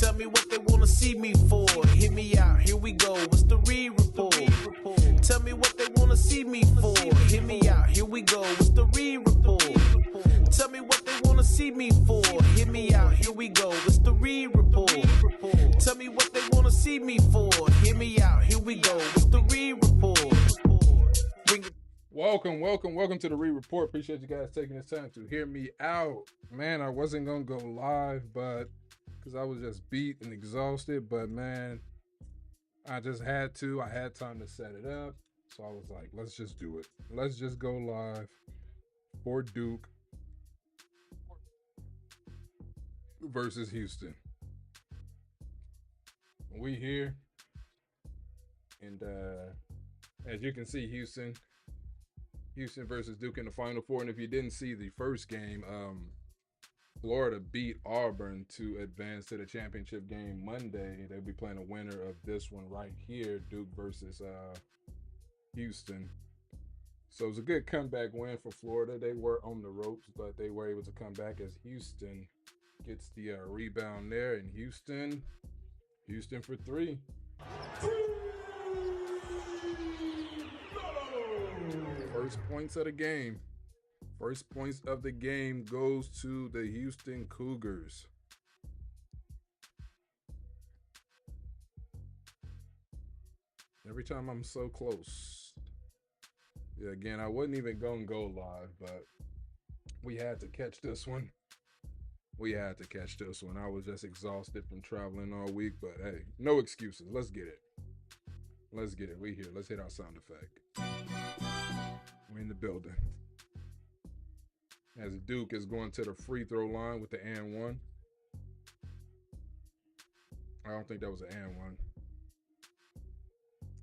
Tell me what they wanna see me for. Hit me out, here we go. What's the re-report? Tell me what they wanna see me for. Hit me out, here we go. What's the re-report? Tell me what they wanna see me for. Hit me out, here we go. What's the re-report? Tell me what they wanna see me for. Hit me out, here we go. What's the re-report? Welcome to the re-report. Appreciate you guys taking this time to hear me out. Man, I wasn't gonna go live, but because I was just beat and exhausted, but man, I just had to. I had time to set it up, so I was like, let's just do it. Let's just go live for Duke versus Houston. We here, and as you can see, Houston versus Duke in the Final Four. And if you didn't see the first game, Florida beat Auburn to advance to the championship game Monday. They'll be playing a winner of this one right here, Duke versus Houston. So it was a good comeback win for Florida. They were on the ropes, but they were able to come back as Houston gets the rebound there. And Houston for three. First points of the game. First points of the game goes to the Houston Cougars. Every time I'm so close. Yeah, again, I wasn't even going to go live, but we had to catch this one. I was just exhausted from traveling all week, but hey, no excuses. Let's get it. We here. Let's hit our sound effect. We're in the building. As Duke is going to the free throw line with the and one. I don't think that was an and one.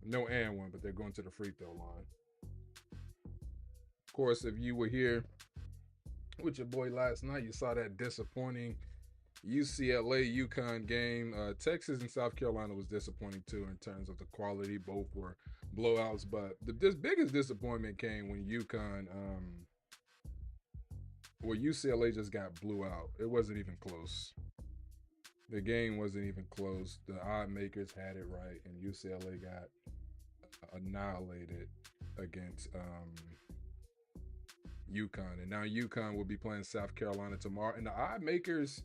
No and one, but they're going to the free throw line. Of course, if you were here with your boy last night, you saw that disappointing UCLA UConn game. Texas and South Carolina was disappointing too in terms of the quality. Both were blowouts, but the biggest disappointment came when UCLA just got blew out. It wasn't even close. The game wasn't even close. The odd makers had it right, and UCLA got annihilated against UConn. And now UConn will be playing South Carolina tomorrow. And the odd makers,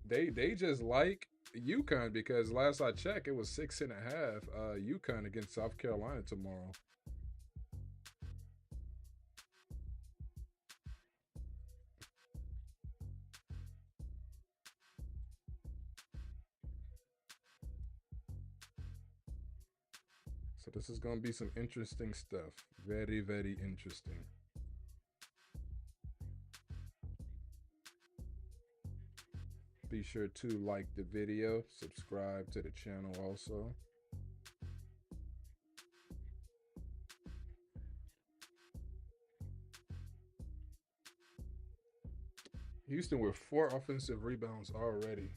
they just like UConn because last I checked, it was 6.5 UConn against South Carolina tomorrow. So this is going to be some interesting stuff. Very, very interesting. Be sure to like the video, subscribe to the channel also. Houston with 4 offensive rebounds already.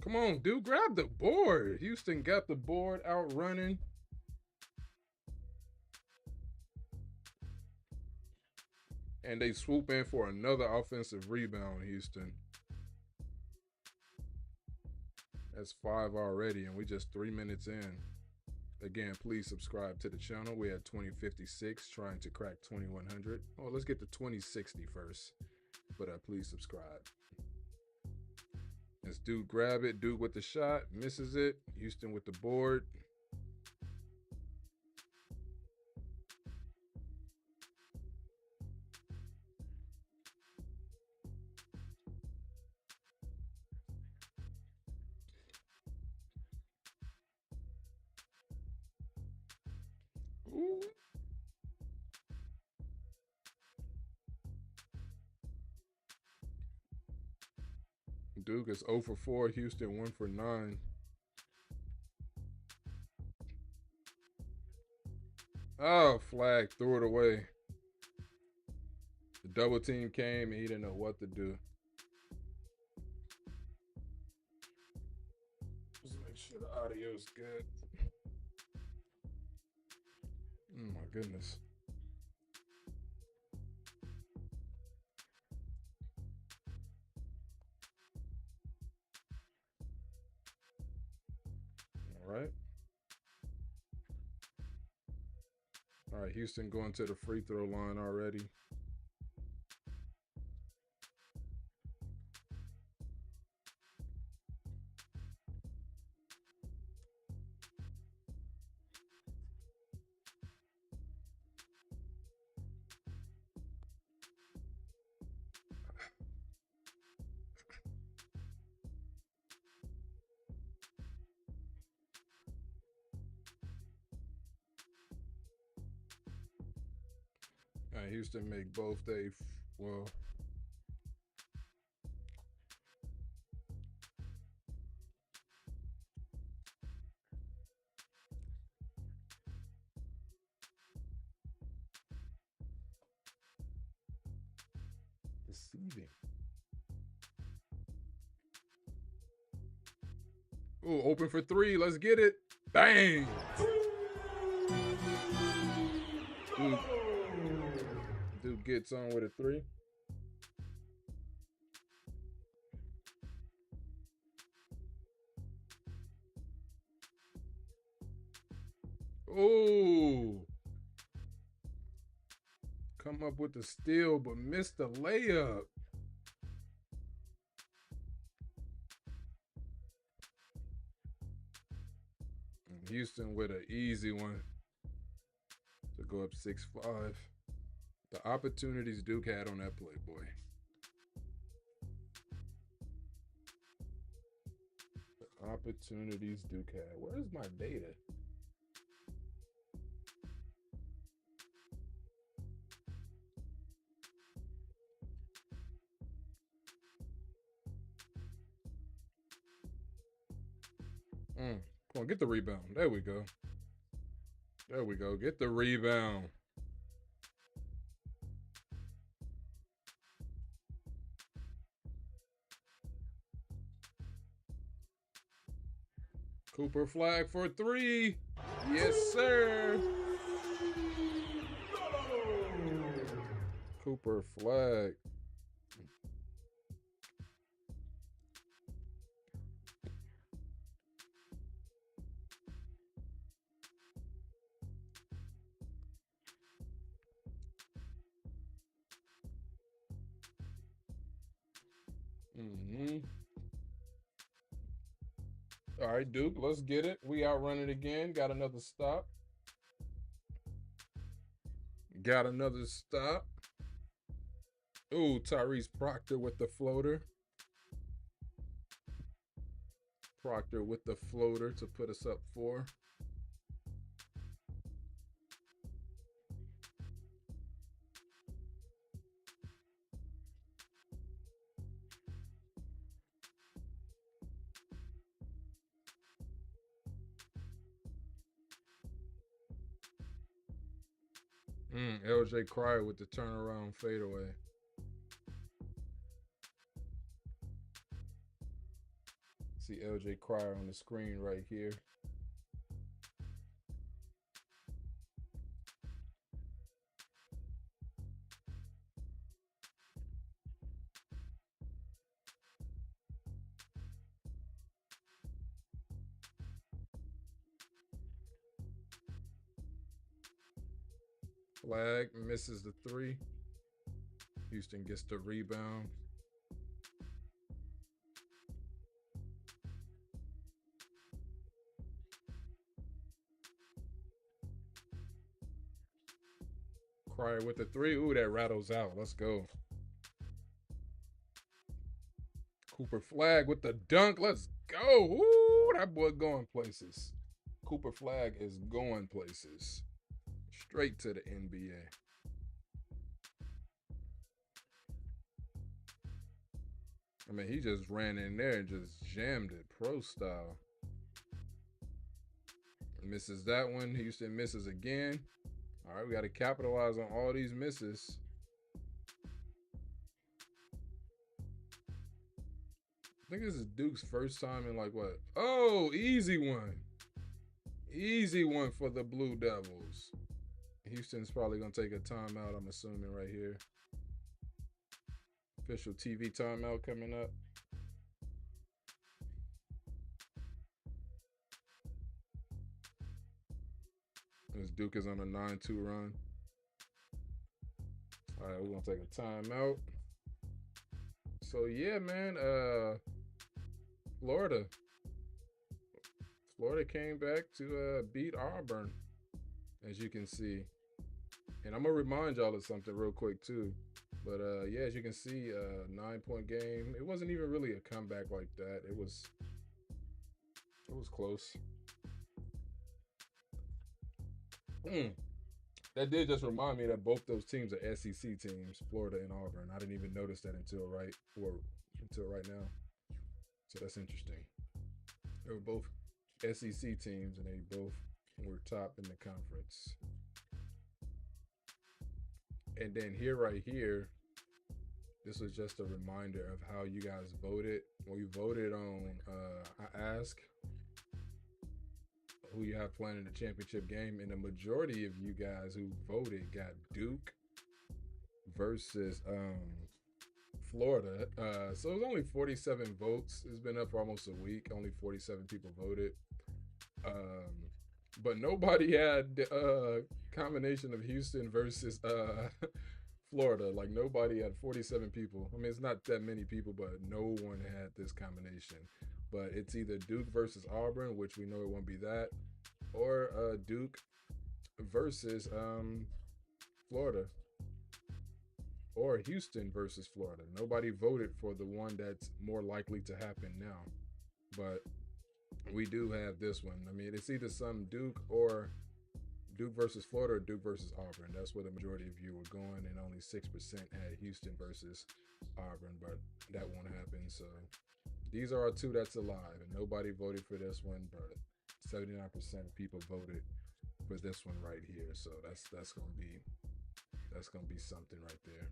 Come on, dude, grab the board. Houston got the board out running. And they swoop in for another offensive rebound, Houston. That's 5 already, and we just 3 minutes in. Again, please subscribe to the channel. We're at 2056, trying to crack 2100. Oh, let's get to 2060 first. But please subscribe. As Duke grab it, Duke with the shot, misses it. Houston with the board. Ooh. Duke is 0 for 4. Houston 1 for 9. Oh, Flagg threw it away. The double team came and he didn't know what to do. Just make sure the audio is good. Oh my goodness. right? All right, Houston going to the free throw line already. All right, Houston make both well. Deceiving. Oh, open for three. Let's get it. Bang. Dude gets on with a three. Oh. Come up with the steal, but missed the layup. And Houston with an easy one to go up 6-5. The opportunities Duke had on that play, boy. The opportunities Duke had. Where's my data? Come on, get the rebound. There we go. There we go. Get the rebound. Cooper Flagg for three. Yes, sir. Cooper Flagg. All right, Duke, let's get it. We outrun it again. Got another stop. Got another stop. Ooh, Tyrese Proctor with the floater. Proctor with the floater to put us up 4. LJ Cryer with the turnaround fadeaway. See LJ Cryer on the screen right here. Flagg misses the 3. Houston gets the rebound. Cryer with the 3. Ooh, that rattles out. Let's go. Cooper Flagg with the dunk. Let's go. Ooh, that boy going places. Cooper Flagg is going places. Straight to the NBA. I mean, he just ran in there and just jammed it, pro style. Misses that one. Houston misses again. All right, we got to capitalize on all these misses. I think this is Duke's first time in like what? Oh, easy one. Easy one for the Blue Devils. Houston's probably going to take a timeout, I'm assuming, right here. Official TV timeout coming up. as Duke is on a 9-2 run. All right, we're gonna take a timeout. So yeah, man. Florida. Florida came back to beat Auburn, as you can see. And I'm gonna remind y'all of something real quick too. But yeah, as you can see, 9-point game. It wasn't even really a comeback like that. It was close. That did just remind me that both those teams are SEC teams, Florida and Auburn. I didn't even notice that until right now. So that's interesting. They were both SEC teams, and they both were top in the conference. And then right here, this was just a reminder of how you guys voted. When you voted on, I asked who you have playing in the championship game, and the majority of you guys who voted got Duke versus Florida. So it was only 47 votes. It's been up for almost a week. Only 47 people voted. But nobody had the combination of Houston versus Florida. Like, nobody had 47 people. I mean, it's not that many people, but no one had this combination. But it's either Duke versus Auburn, which we know it won't be that, or Duke versus Florida, or Houston versus Florida. Nobody voted for the one that's more likely to happen now. But we do have this one. I mean, it's either some Duke or Duke versus Florida or Duke versus Auburn. That's where the majority of you were going, and only 6% had Houston versus Auburn, but that won't happen. So these are our two that's alive, and nobody voted for this one, but 79% of people voted for this one right here. So that's gonna be something right there.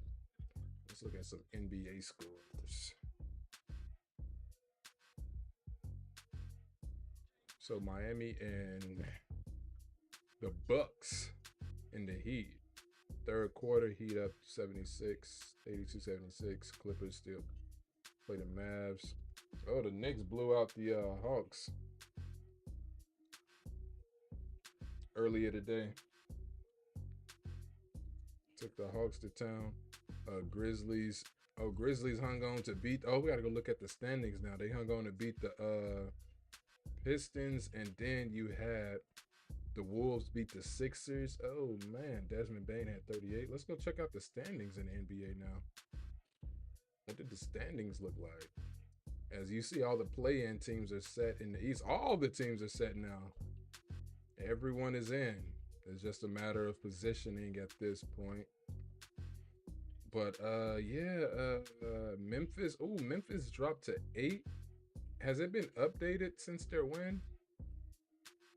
Let's look at some NBA scores. So Miami and the Bucks in the Heat. Third quarter, Heat up 82-76. Clippers still play the Mavs. Oh, the Knicks blew out the Hawks earlier today. Took the Hawks to town. Grizzlies. Oh, Grizzlies hung on to beat. Oh, we got to go look at the standings now. They hung on to beat the Pistons, and then you had the Wolves beat the Sixers. Oh, man. Desmond Bain had 38. Let's go check out the standings in the NBA now. What did the standings look like? As you see, all the play-in teams are set in the East. All the teams are set now. Everyone is in. It's just a matter of positioning at this point. But, Memphis. Oh, Memphis dropped to 8. Has it been updated since their win?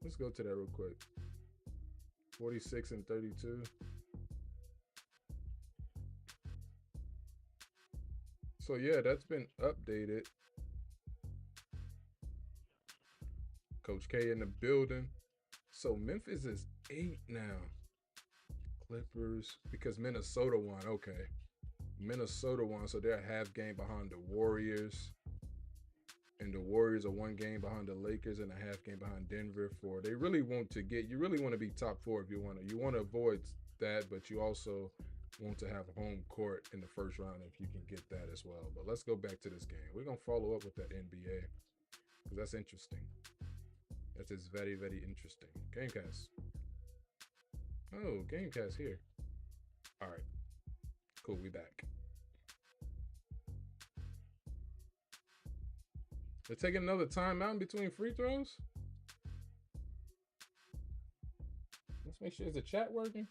Let's go to that real quick. 46-32. So, yeah, that's been updated. Coach K in the building. So, Memphis is 8 now. Clippers, because Minnesota won. Okay. Minnesota won, so they're a half game behind the Warriors. And the Warriors are 1 game behind the Lakers and a half game behind Denver. They really want to be top 4 if you want to avoid that, but you also want to have home court in the first round if you can get that as well. But let's go back to this game. We're going to follow up with that NBA because that's interesting. That is very, very interesting. Gamecast. Oh, Gamecast here. All right. Cool, we back. They're taking another timeout in between free throws. Let's make sure, is the chat working?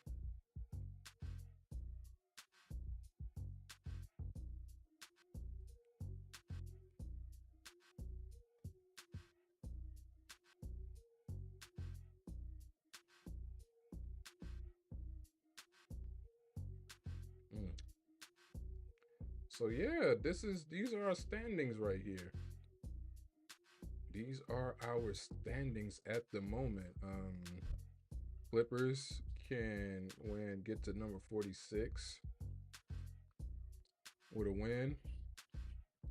So yeah, these are our standings right here. These are our standings at the moment. Clippers can get to number 46 with a win.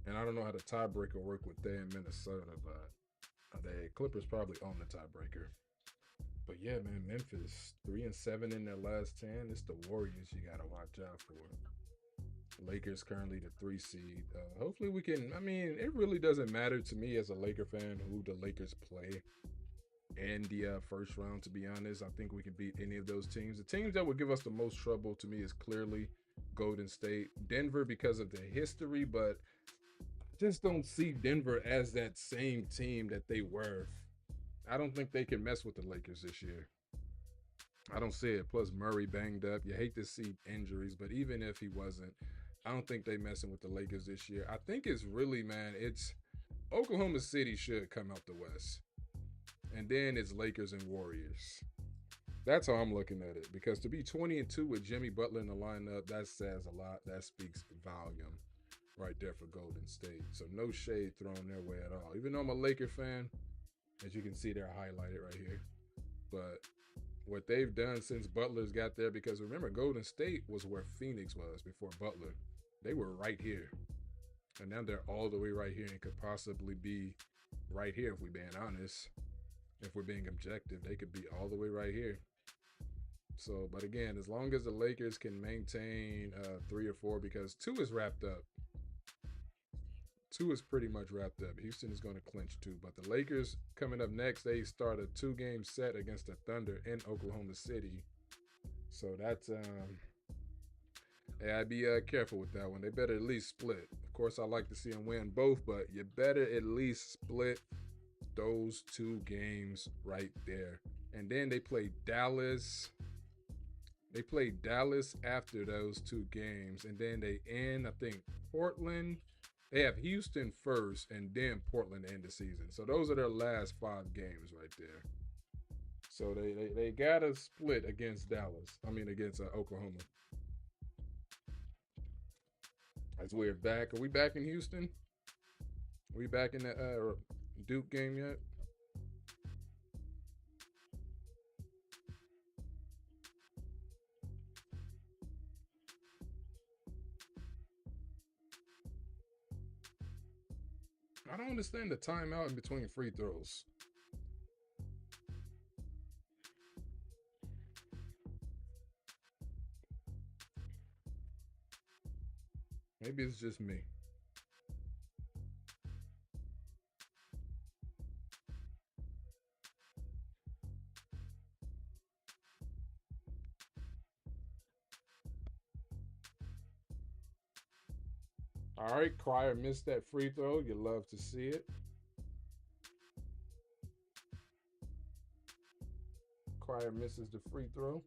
And I don't know how the tiebreaker work with they in Minnesota, but the Clippers probably own the tiebreaker. But yeah, man, Memphis 3-7 in their last 10. It's the Warriors you gotta watch out for. Lakers currently the 3 seed. Hopefully we can. I mean, it really doesn't matter to me as a Laker fan who the Lakers play in the first round. To be honest, I think we can beat any of those teams. The teams that would give us the most trouble to me is clearly Golden State, Denver because of the history, but I just don't see Denver as that same team that they were. I don't think they can mess with the Lakers this year. I don't see it. Plus Murray banged up. You hate to see injuries, but even if he wasn't, I don't think they messing with the Lakers this year. I think it's really, man, it's Oklahoma City should come out the West. And then it's Lakers and Warriors. That's how I'm looking at it. Because to be 20-2 with Jimmy Butler in the lineup, that says a lot. That speaks volume right there for Golden State. So no shade thrown their way at all. Even though I'm a Laker fan, as you can see, they're highlighted right here. But what they've done since Butler's got there, because remember, Golden State was where Phoenix was before Butler. They were right here. And now they're all the way right here and could possibly be right here if we're being honest. If we're being objective, they could be all the way right here. So, but again, as long as the Lakers can maintain 3 or 4, because 2 is wrapped up. 2 is pretty much wrapped up. Houston is going to clinch 2. But the Lakers coming up next, they start a 2-game set against the Thunder in Oklahoma City. So that's, yeah, I'd be careful with that one. They better at least split. Of course, I like to see them win both, but you better at least split those 2 games right there. And then they play Dallas. They play Dallas after those 2 games. And then they end, I think, Portland. They have Houston first and then Portland to end the season. So those are their last 5 games right there. So they got to split against against Oklahoma. As we're back. Are we back in Houston? Are we back in the Duke game yet? I don't understand the timeout in between free throws. Maybe it's just me. All right, Cryer missed that free throw. You love to see it. Cryer misses the free throw.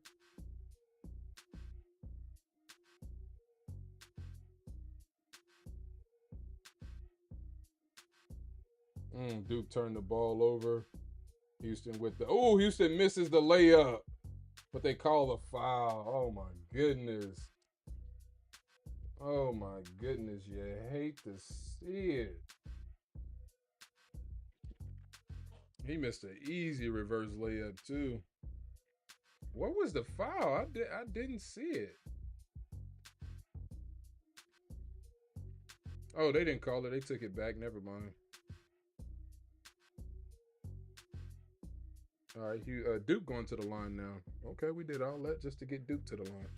Duke turned the ball over. Houston with the... Oh, Houston misses the layup. But they call the foul. Oh, my goodness. Oh, my goodness. You hate to see it. He missed an easy reverse layup, too. What was the foul? I didn't see it. Oh, they didn't call it. They took it back. Never mind. All right, Duke going to the line now. Okay, we did all that just to get Duke to the line.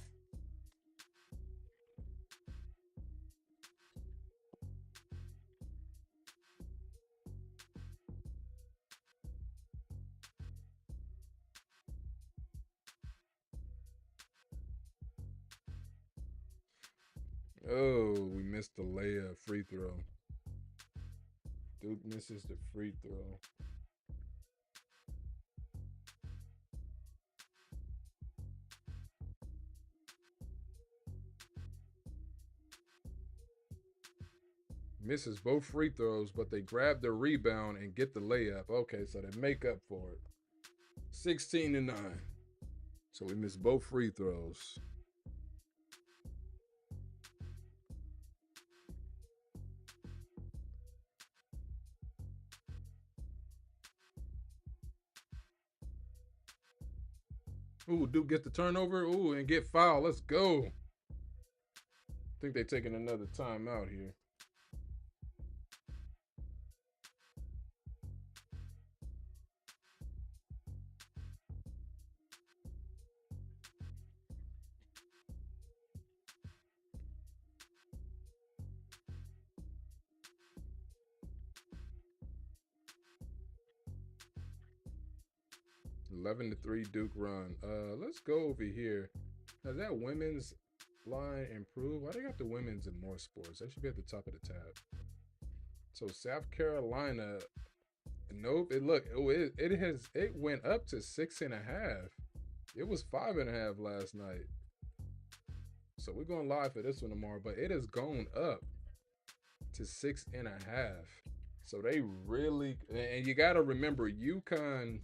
Oh, we missed the layup free throw. Duke misses the free throw. Misses both free throws, but they grab the rebound and get the layup. Okay, so they make up for it. 16-9. So we missed both free throws. Ooh, Duke gets the turnover. Ooh, and get fouled. Let's go. I think they're taking another timeout here. 11-3 Duke run. Let's go over here. Has that women's line improved? Why they got the women's in more sports? That should be at the top of the tab. So South Carolina, nope. It went up to 6.5. It was 5.5 last night. So we're going live for this one tomorrow, but it has gone up to 6.5. So they really, and you got to remember, UConn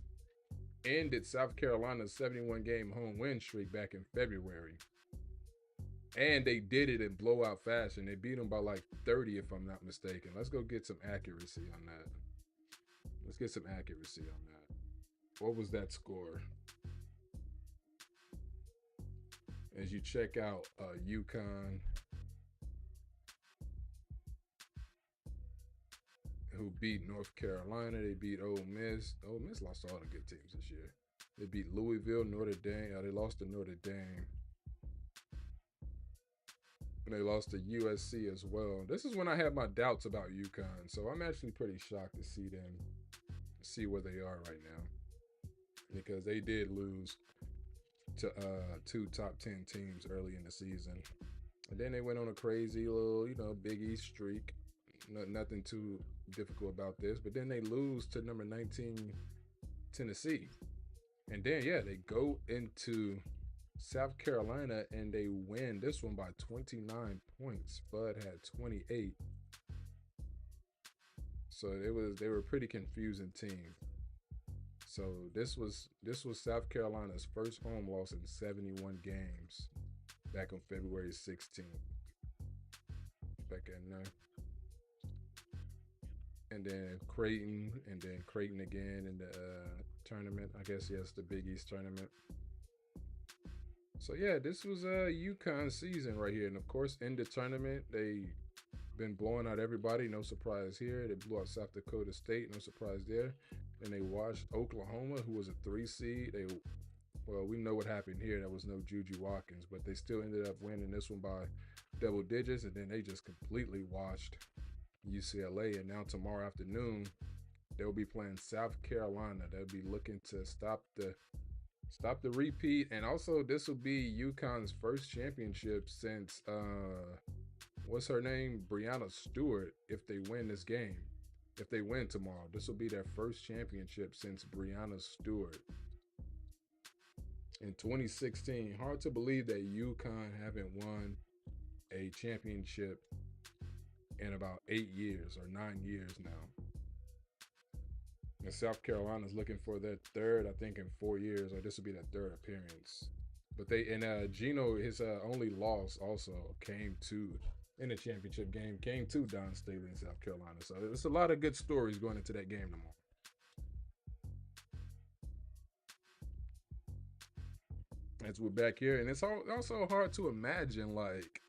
ended South Carolina's 71-game home win streak back in February. And they did it in blowout fashion. They beat them by like 30, if I'm not mistaken. Let's go get some accuracy on that. Let's get some accuracy on that. What was that score? As you check out UConn, who beat North Carolina. They beat Ole Miss. Ole Miss lost all the good teams this year. They beat Louisville, Notre Dame. They lost to Notre Dame. And they lost to USC as well. This is when I had my doubts about UConn. So I'm actually pretty shocked to see where they are right now. Because they did lose to 2 top 10 teams early in the season. And then they went on a crazy little, Big East streak. Nothing too difficult about this. But then they lose to number 19 Tennessee. And then, they go into South Carolina and they win this one by 29 points. Bud had 28. So they were a pretty confusing team. So this was South Carolina's first home loss in 71 games back on February 16th. Back in there. And then Creighton again in the tournament. I guess, yes, the Big East tournament. So, this was a UConn season right here. And, of course, in the tournament, they been blowing out everybody. No surprise here. They blew out South Dakota State. No surprise there. And they washed Oklahoma, who was a 3 seed. We know what happened here. There was no Juju Watkins. But they still ended up winning this one by double digits. And then they just completely washed UCLA. And now tomorrow afternoon, they'll be playing South Carolina. They'll be looking to stop the repeat. And also, this will be UConn's first championship since, what's her name? Brianna Stewart, if they win this game. If they win tomorrow, this will be their first championship since Brianna Stewart in 2016. Hard to believe that UConn haven't won a championship in about 8 years or 9 years now. And South Carolina's looking for their third, I think, in 4 years, or this will be their third appearance. But Gino, his only loss also came to, in the championship game, came to Don Staley in South Carolina. So there's a lot of good stories going into that game tomorrow. As we're back here, and it's also hard to imagine, like,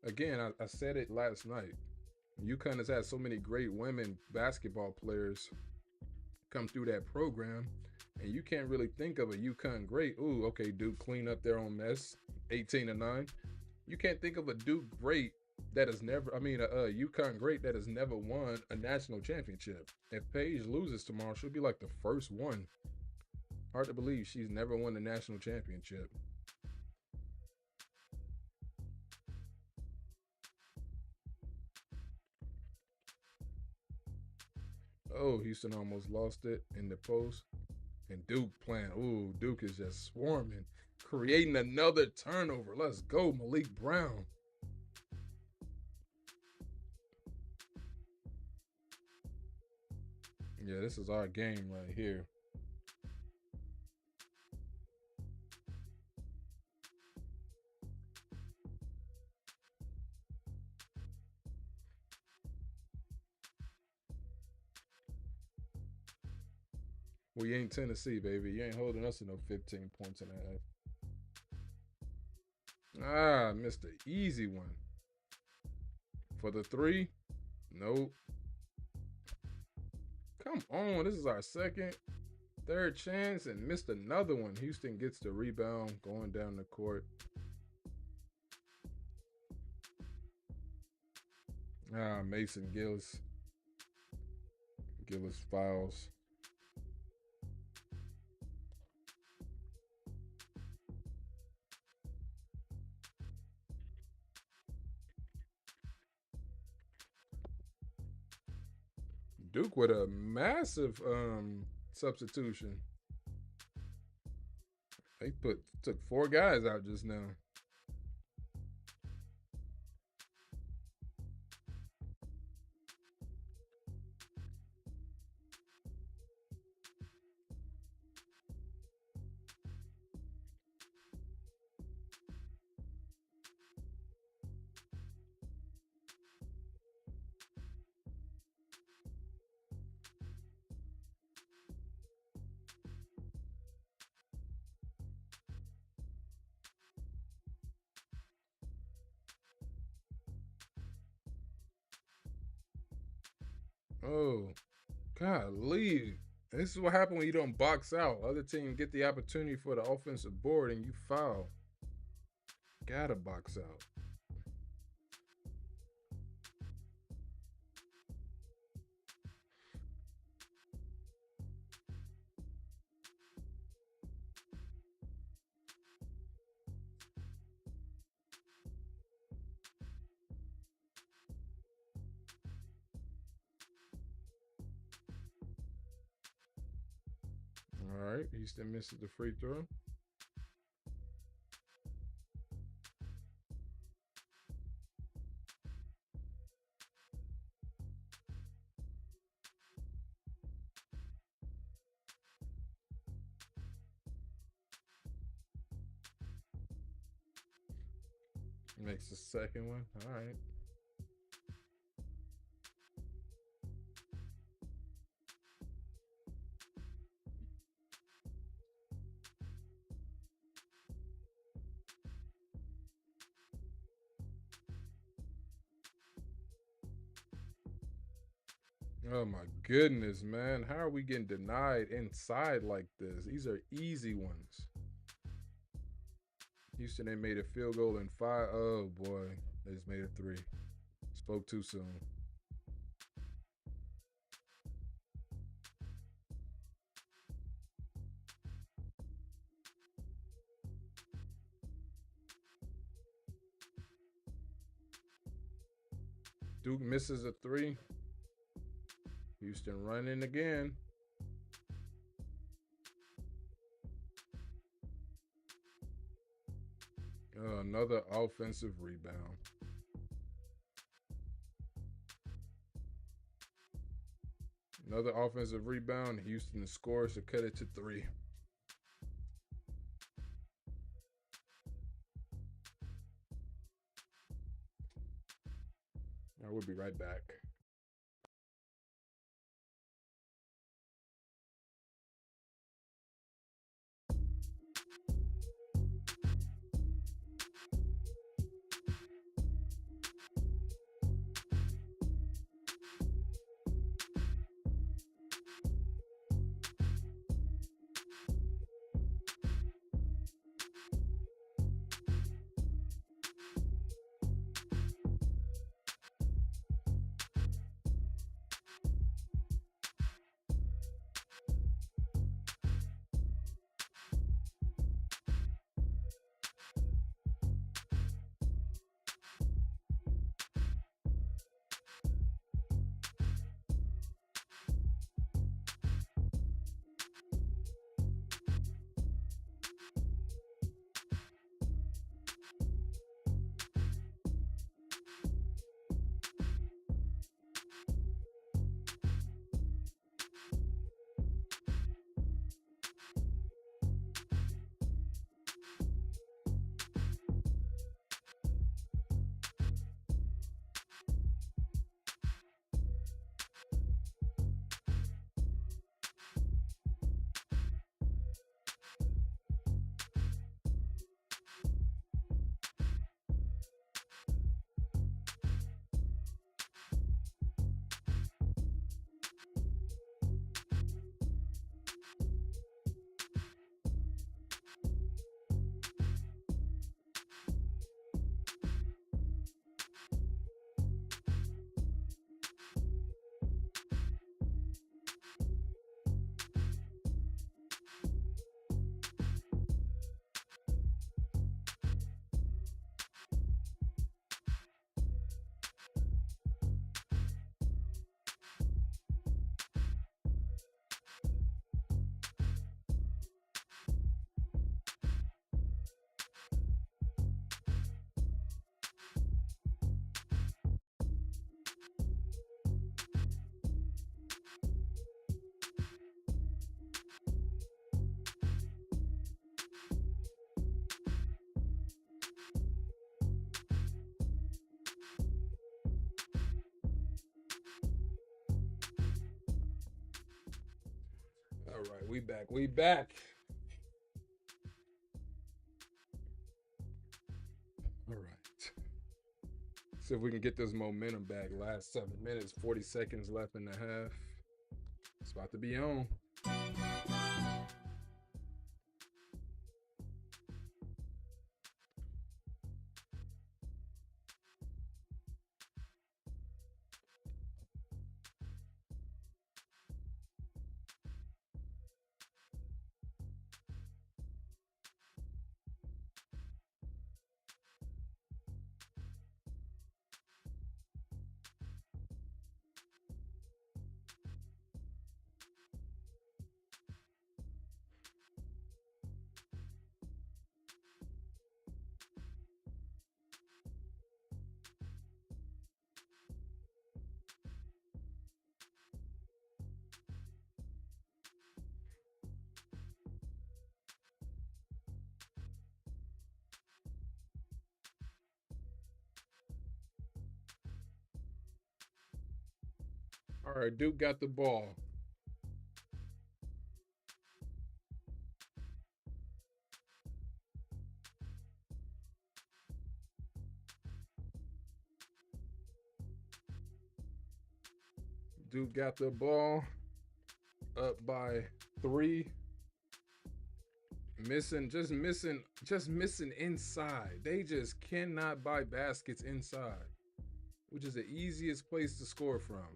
again, I said it last night, UConn has had so many great women basketball players come through that program, and you can't really think of a UConn great. Ooh, okay, Duke clean up their own mess, 18-9. You can't think of a Duke great that has never, a UConn great that has never won a national championship. If Paige loses tomorrow, she'll be like the first one. Hard to believe she's never won the national championship. Oh, Houston almost lost it in the post. And Duke playing. Ooh, Duke is just swarming. Creating another turnover. Let's go, Malik Brown. Yeah, this is our game right here. We ain't Tennessee, baby. You ain't holding us to no 15 points and a half. Missed the easy one. For the 3? Nope. Come on. This is our third chance, and missed another one. Houston gets the rebound going down the court. Mason Gillis. Gillis fouls. Duke with a massive substitution. They took 4 guys out just now. Oh, golly. This is what happens when you don't box out. Other team get the opportunity for the offensive board and you foul. Gotta box out. All right, Houston misses the free throw. Makes the second one. All right. Oh my goodness, man. How are we getting denied inside like this? These are easy ones. Houston, they made a field goal in 5. Oh boy. They just made it 3. Spoke too soon. Duke misses a 3. Houston running again. Another offensive rebound. Another offensive rebound. Houston scores to cut it to 3. I will be right back. All right, we back. We back. All right. See if we can get this momentum back. Last 7 minutes, 40 seconds left in the half. It's about to be on. All right, Duke got the ball. Duke got the ball. Up by 3. Just missing inside. They just cannot buy baskets inside, which is the easiest place to score from.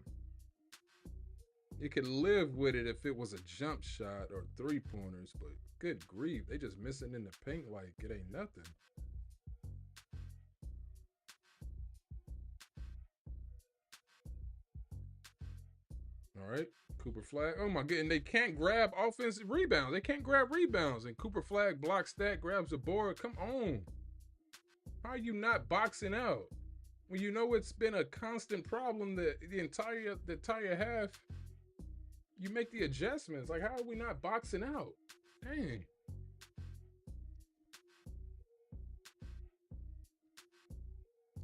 You could live with it if it was a jump shot or 3-pointers, but good grief, they just missing in the paint like it ain't nothing. All right, Cooper Flagg. Oh my goodness, they can't grab offensive rebounds. They can't grab rebounds, and Cooper Flagg blocks that, grabs the board. Come on, how are you not boxing out when you know it's been a constant problem the entire half? You make the adjustments. Like, how are we not boxing out? Dang.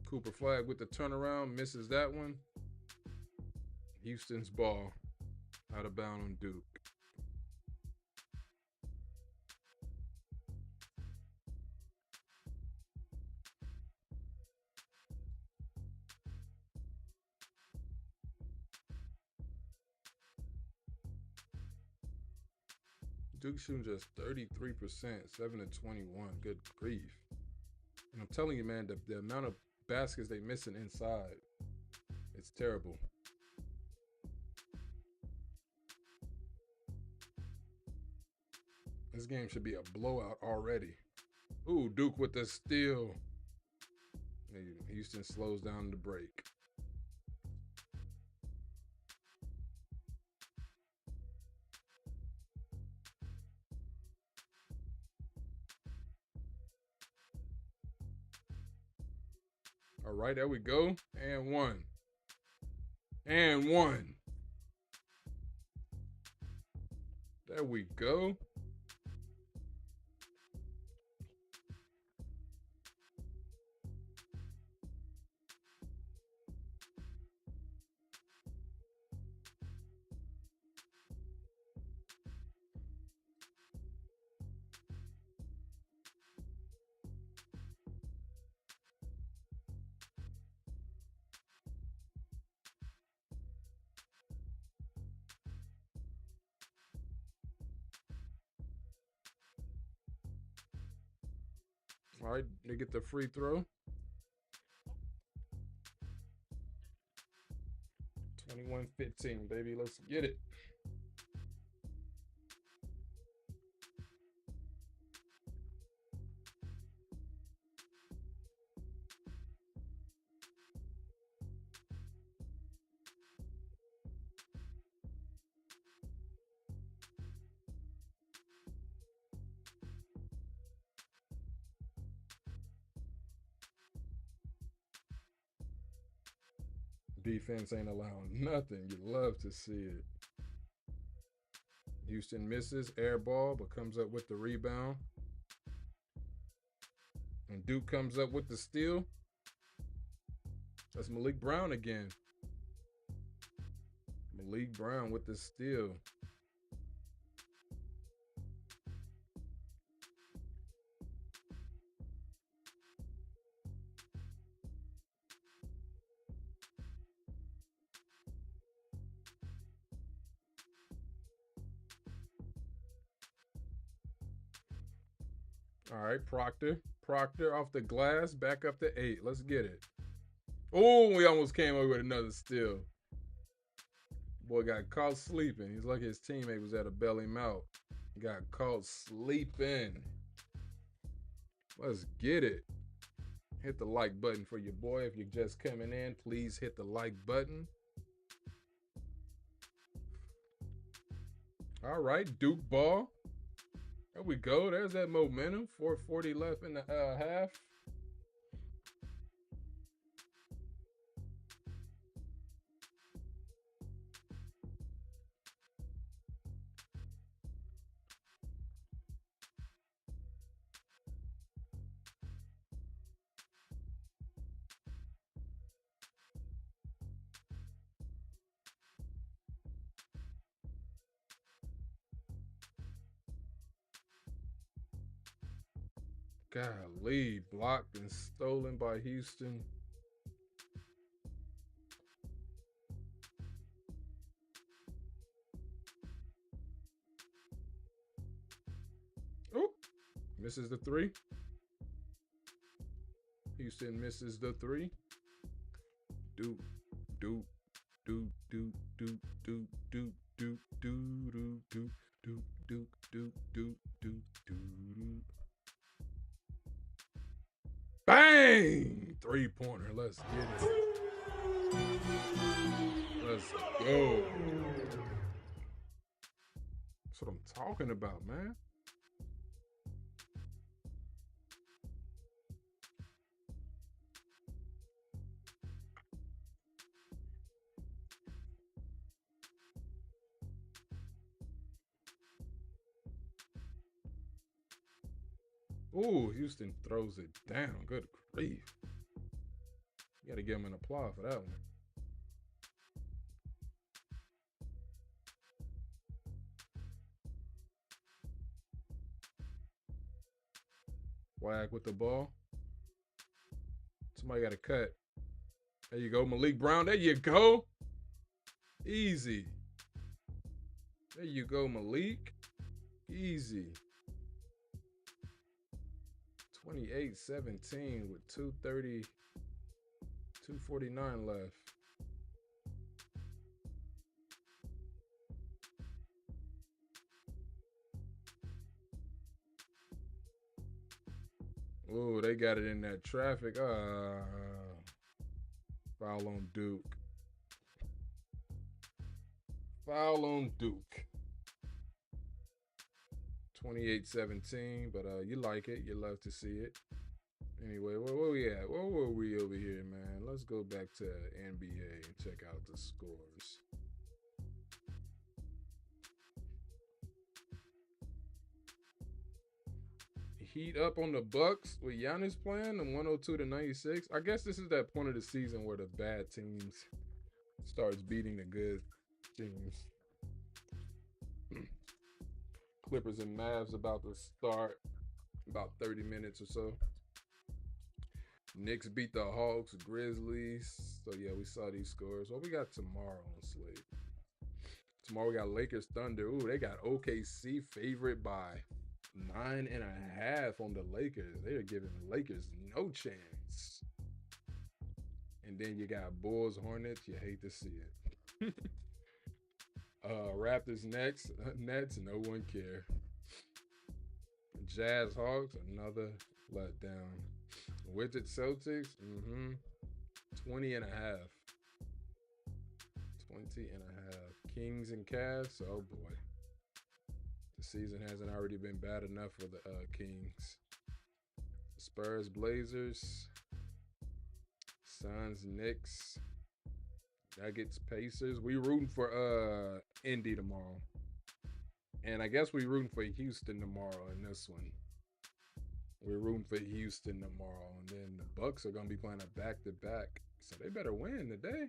Cooper Flagg with the turnaround, misses that one. Houston's ball out of bounds on Duke. Duke shooting just 33%, 7-21. Good grief. And I'm telling you, man, the amount of baskets they missing inside, it's terrible. This game should be a blowout already. Ooh, Duke with the steal. Houston slows down the break. All right, there we go. And one. And one. There we go. All right, they get the free throw. 21-15, baby. Let's get it. Defense ain't allowing nothing. You love to see it. Houston misses, air ball, but comes up with the rebound. And Duke comes up with the steal. That's Malik Brown again. Malik Brown with the steal. All right, Proctor. Proctor off the glass, back up to 8. Let's get it. Oh, we almost came away with another steal. Boy got caught sleeping. He's like his teammate was at a belly mouth. Got caught sleeping. Let's get it. Hit the like button for your boy. If you're just coming in, please hit the like button. All right, Duke ball. There we go. There's that momentum. 4:40 left in the half. Golly, blocked and stolen by Houston. Oh, misses the 3. Houston misses the 3. Duke, Duke, Duke, Duke, Duke, Duke, Duke, Duke, Duke, Duke, Duke, Duke, Duke, Duke, Duke, Duke, Duke. Bang! 3-pointer. Let's get it. Let's go. That's what I'm talking about, man. Ooh, Houston throws it down. Good grief. You got to give him an applause for that one. Flagg with the ball. Somebody got to cut. There you go, Malik Brown. There you go. Easy. There you go, Malik. Easy. 28-17 with 2:49 left. Ooh, they got it in that traffic. Foul on Duke. Foul on Duke. 28-17, but you like it. You love to see it. Anyway, where we at? Where were we over here, man? Let's go back to NBA and check out the scores. Heat up on the Bucks with Giannis playing, and 102-96. I guess this is that point of the season where the bad teams starts beating the good teams. Clippers and Mavs about to start about 30 minutes or so. Knicks beat the Hawks, Grizzlies. So yeah, we saw these scores. What we got tomorrow on slate? Tomorrow we got Lakers Thunder. Ooh, they got OKC favored by 9.5 on the Lakers. They are giving the Lakers no chance. And then you got Bulls Hornets. You hate to see it. Raptors Nets, no one care. Jazz Hawks, another letdown. Wizards Celtics, 20.5. 20.5. Kings and Cavs, oh boy. The season hasn't already been bad enough for the Kings. Spurs Blazers. Suns Knicks. Nuggets, Pacers. We rooting for Indy tomorrow. And I guess we rooting for Houston tomorrow in this one. We're rooting for Houston tomorrow. And then the Bucks are going to be playing a back-to-back. So they better win today.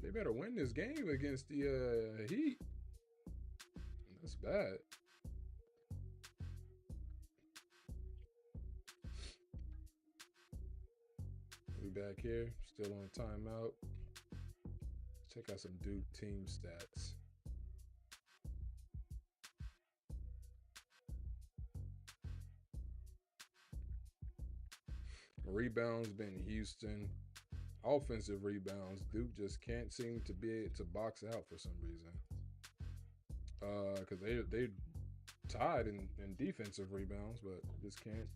They better win this game against the Heat. That's bad. We back here, still on timeout. Check out some Duke team stats. Rebounds been Houston. Offensive rebounds, Duke just can't seem to be able to box out for some reason. Because they tied in defensive rebounds, but just can't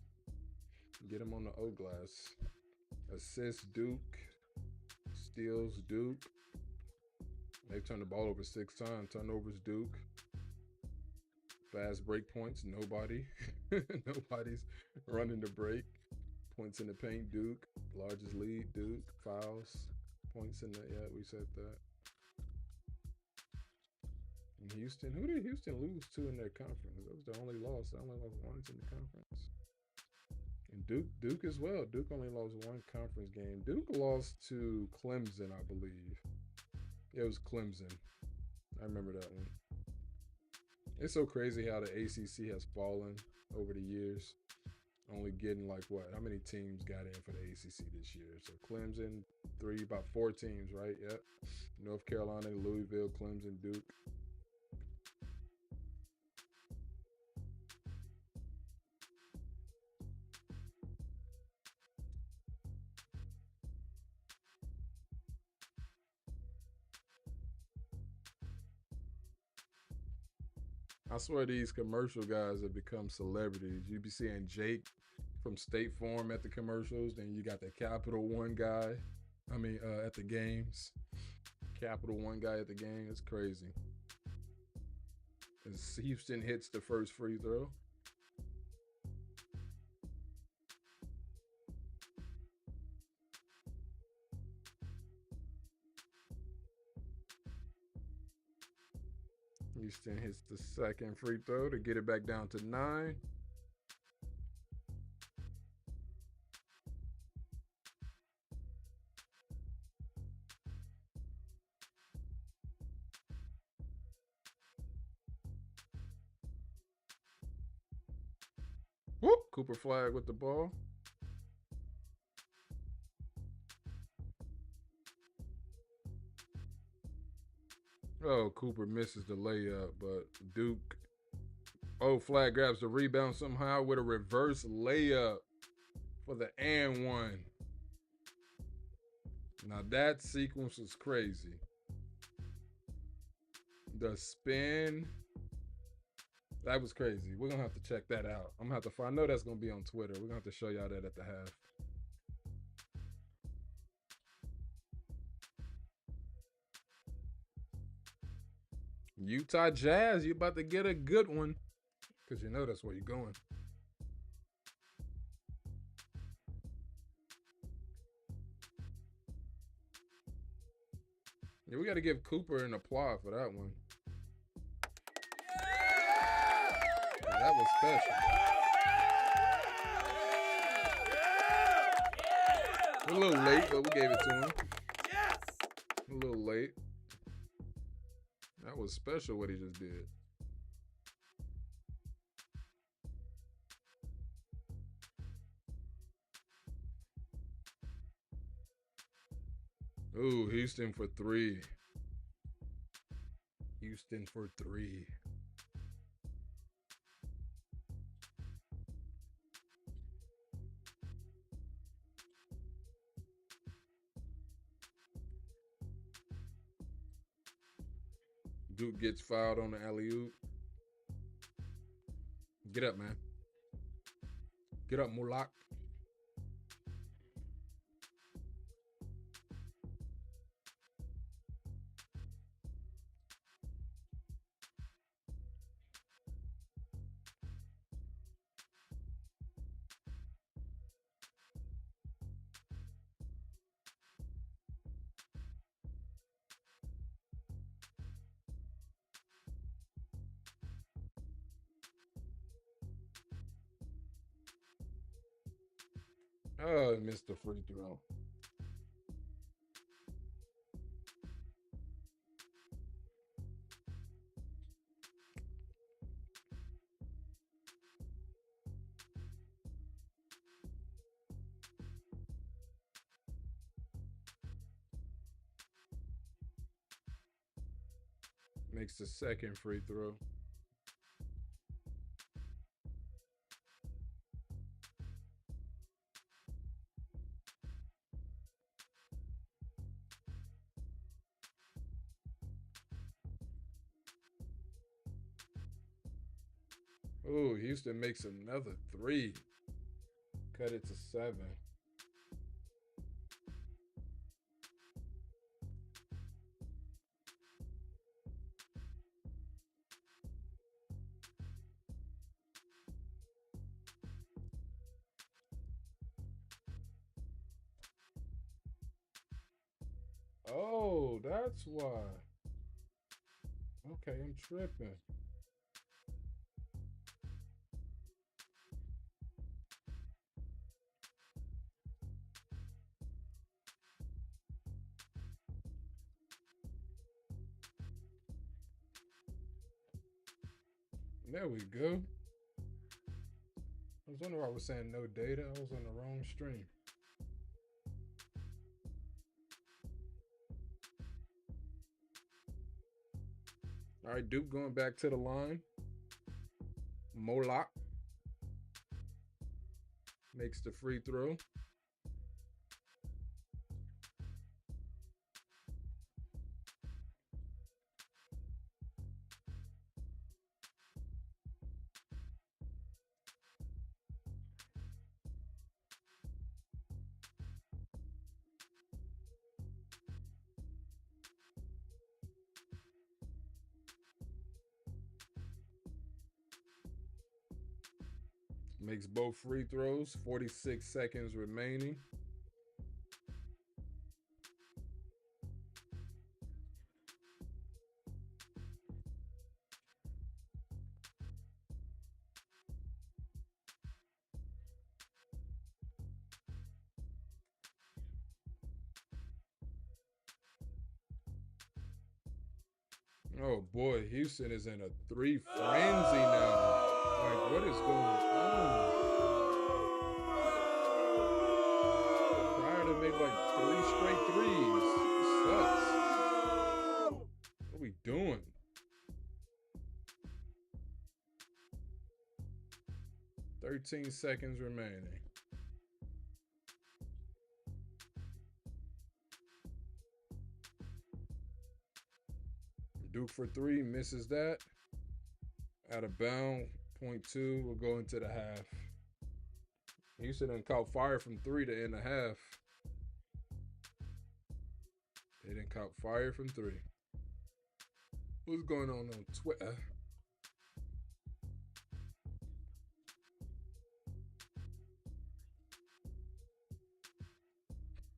get them on the O glass. Assists Duke, steals Duke. They've turned the ball over 6 times. Turnovers Duke. Fast break points, nobody. Nobody's running the break. Points in the paint, Duke. Largest lead, Duke. Fouls. Points in the, yeah, we said that. And Houston, who did Houston lose to in their conference? That was the only loss. They only lost once in the conference. And Duke as well. Duke only lost one conference game. Duke lost to Clemson, I believe. Yeah, it was Clemson. I remember that one. It's so crazy how the ACC has fallen over the years. Only getting like what? How many teams got in for the ACC this year? So Clemson, about 4 teams, right? Yep. North Carolina, Louisville, Clemson, Duke. I swear these commercial guys have become celebrities. You be seeing Jake from State Farm at the commercials. Then you got the Capital One guy. At the games. Capital One guy at the game. It's crazy. As Houston hits the first free throw. Houston hits the second free throw to get it back down to 9. Whoop! Cooper Flagg with the ball. Oh, Cooper misses the layup, but Duke. Oh, Flagg grabs the rebound somehow with a reverse layup for the and one. Now that sequence was crazy. The spin. That was crazy. We're going to have to check that out. I'm going to have to I know that's going to be on Twitter. We're going to have to show y'all that at the half. Utah Jazz, you about to get a good one. Because you know that's where you're going. Yeah, we got to give Cooper an applause for that one. Yeah, that was special. A little late, but we gave it to him. A little late. That was special what he just did. Ooh, Houston for 3. Houston for 3. Duke gets fouled on the alley-oop. Get up, man. Get up, Mulak. Oh, he missed the free throw. Makes the second free throw. Oh, Houston makes another three. Cut it to 7. Oh, that's why. Okay, I'm tripping. There we go. I was wondering why I was saying no data. I was on the wrong stream. All right, Duke going back to the line. Moloch makes the free throw. Makes both free throws. 46 seconds remaining. Oh boy, Houston is in a 3 frenzy now. Like, what is going on? Prior to make like 3 straight threes. This sucks. What are we doing? "13 seconds remaining. Duke for 3, misses that. Out of bound, 0.2. We'll go into the half. Houston done caught fire from 3 to end the half. They done caught fire from 3. What's going on Twitter?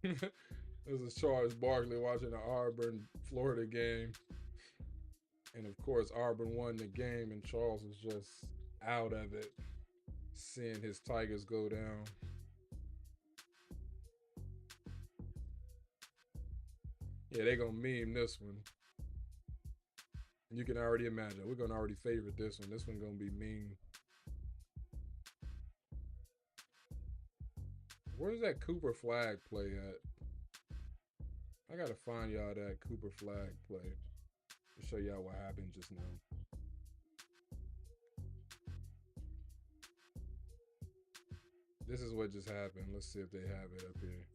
This is Charles Barkley watching the Auburn Florida game. And of course, Auburn won the game, and Charles was just out of it, seeing his Tigers go down. Yeah, they gonna meme this one. You can already imagine. We're gonna already favorite this one. This one gonna be mean. Where's that Cooper Flagg play at? I gotta find y'all that Cooper Flagg play. To show y'all what happened just now. This is what just happened. Let's see if they have it up here.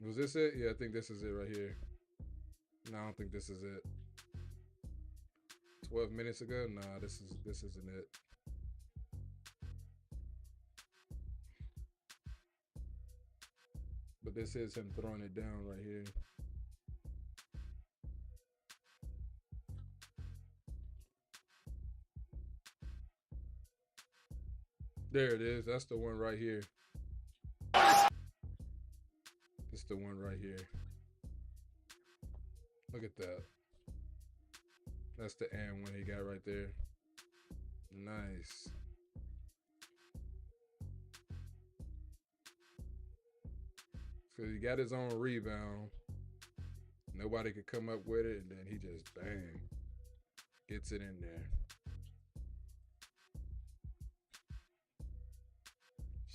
Was this it? Yeah, I think this is it right here. No, I don't think this is it. 12 minutes ago? Nah, this isn't it. But this is him throwing it down right here. There it is. That's the one right here. It's the one right here. Look at that. That's the and one he got right there. Nice. So he got his own rebound. Nobody could come up with it, and then he just bang gets it in there.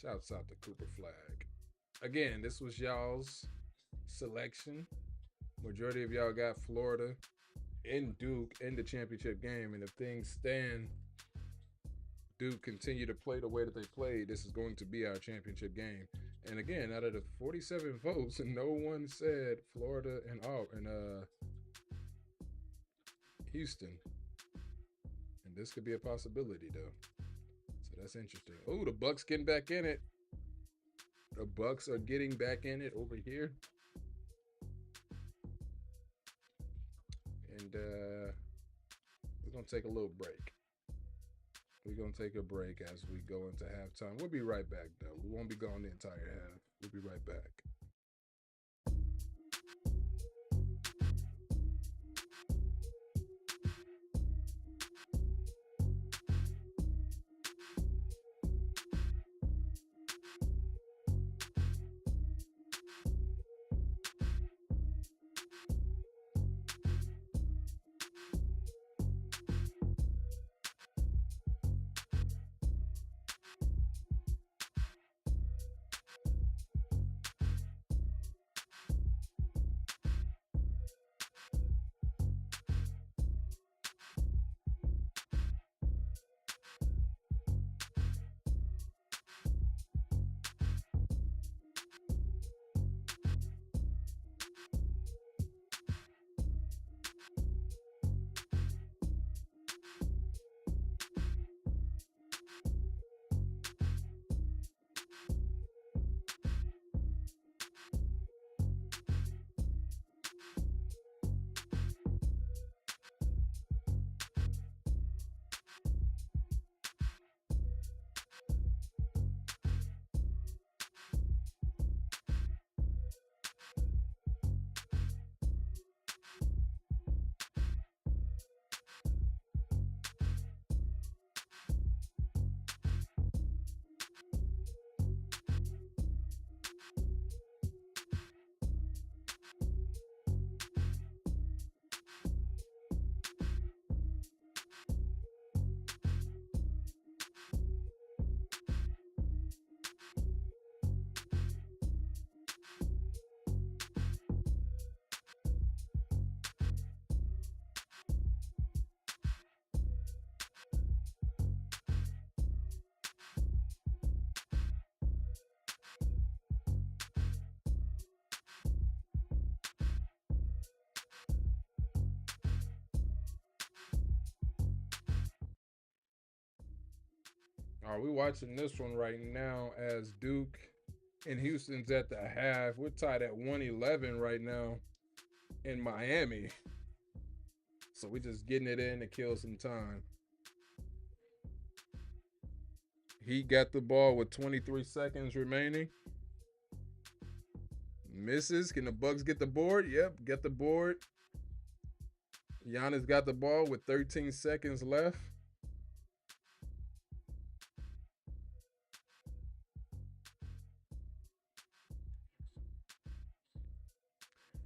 Shouts out to Cooper Flagg. Again, this was y'all's selection. Majority of y'all got Florida and Duke in the championship game, and if things stand, Duke continue to play the way that they played, this is going to be our championship game. And again, out of the 47 votes, no one said Florida and Houston. And this could be a possibility, though. So that's interesting. Oh, the Bucks getting back in it. The Bucks are getting back in it over here. And we're going to take a little break. We're going to take a break as we go into halftime. We'll be right back, though. We won't be gone the entire half. We'll be right back. All right, we're watching this one right now as Duke and Houston's at the half. We're tied at 111 right now in Miami. So we're just getting it in to kill some time. He got the ball with 23 seconds remaining. Misses. Can the Bucks get the board? Yep, get the board. Giannis got the ball with 13 seconds left.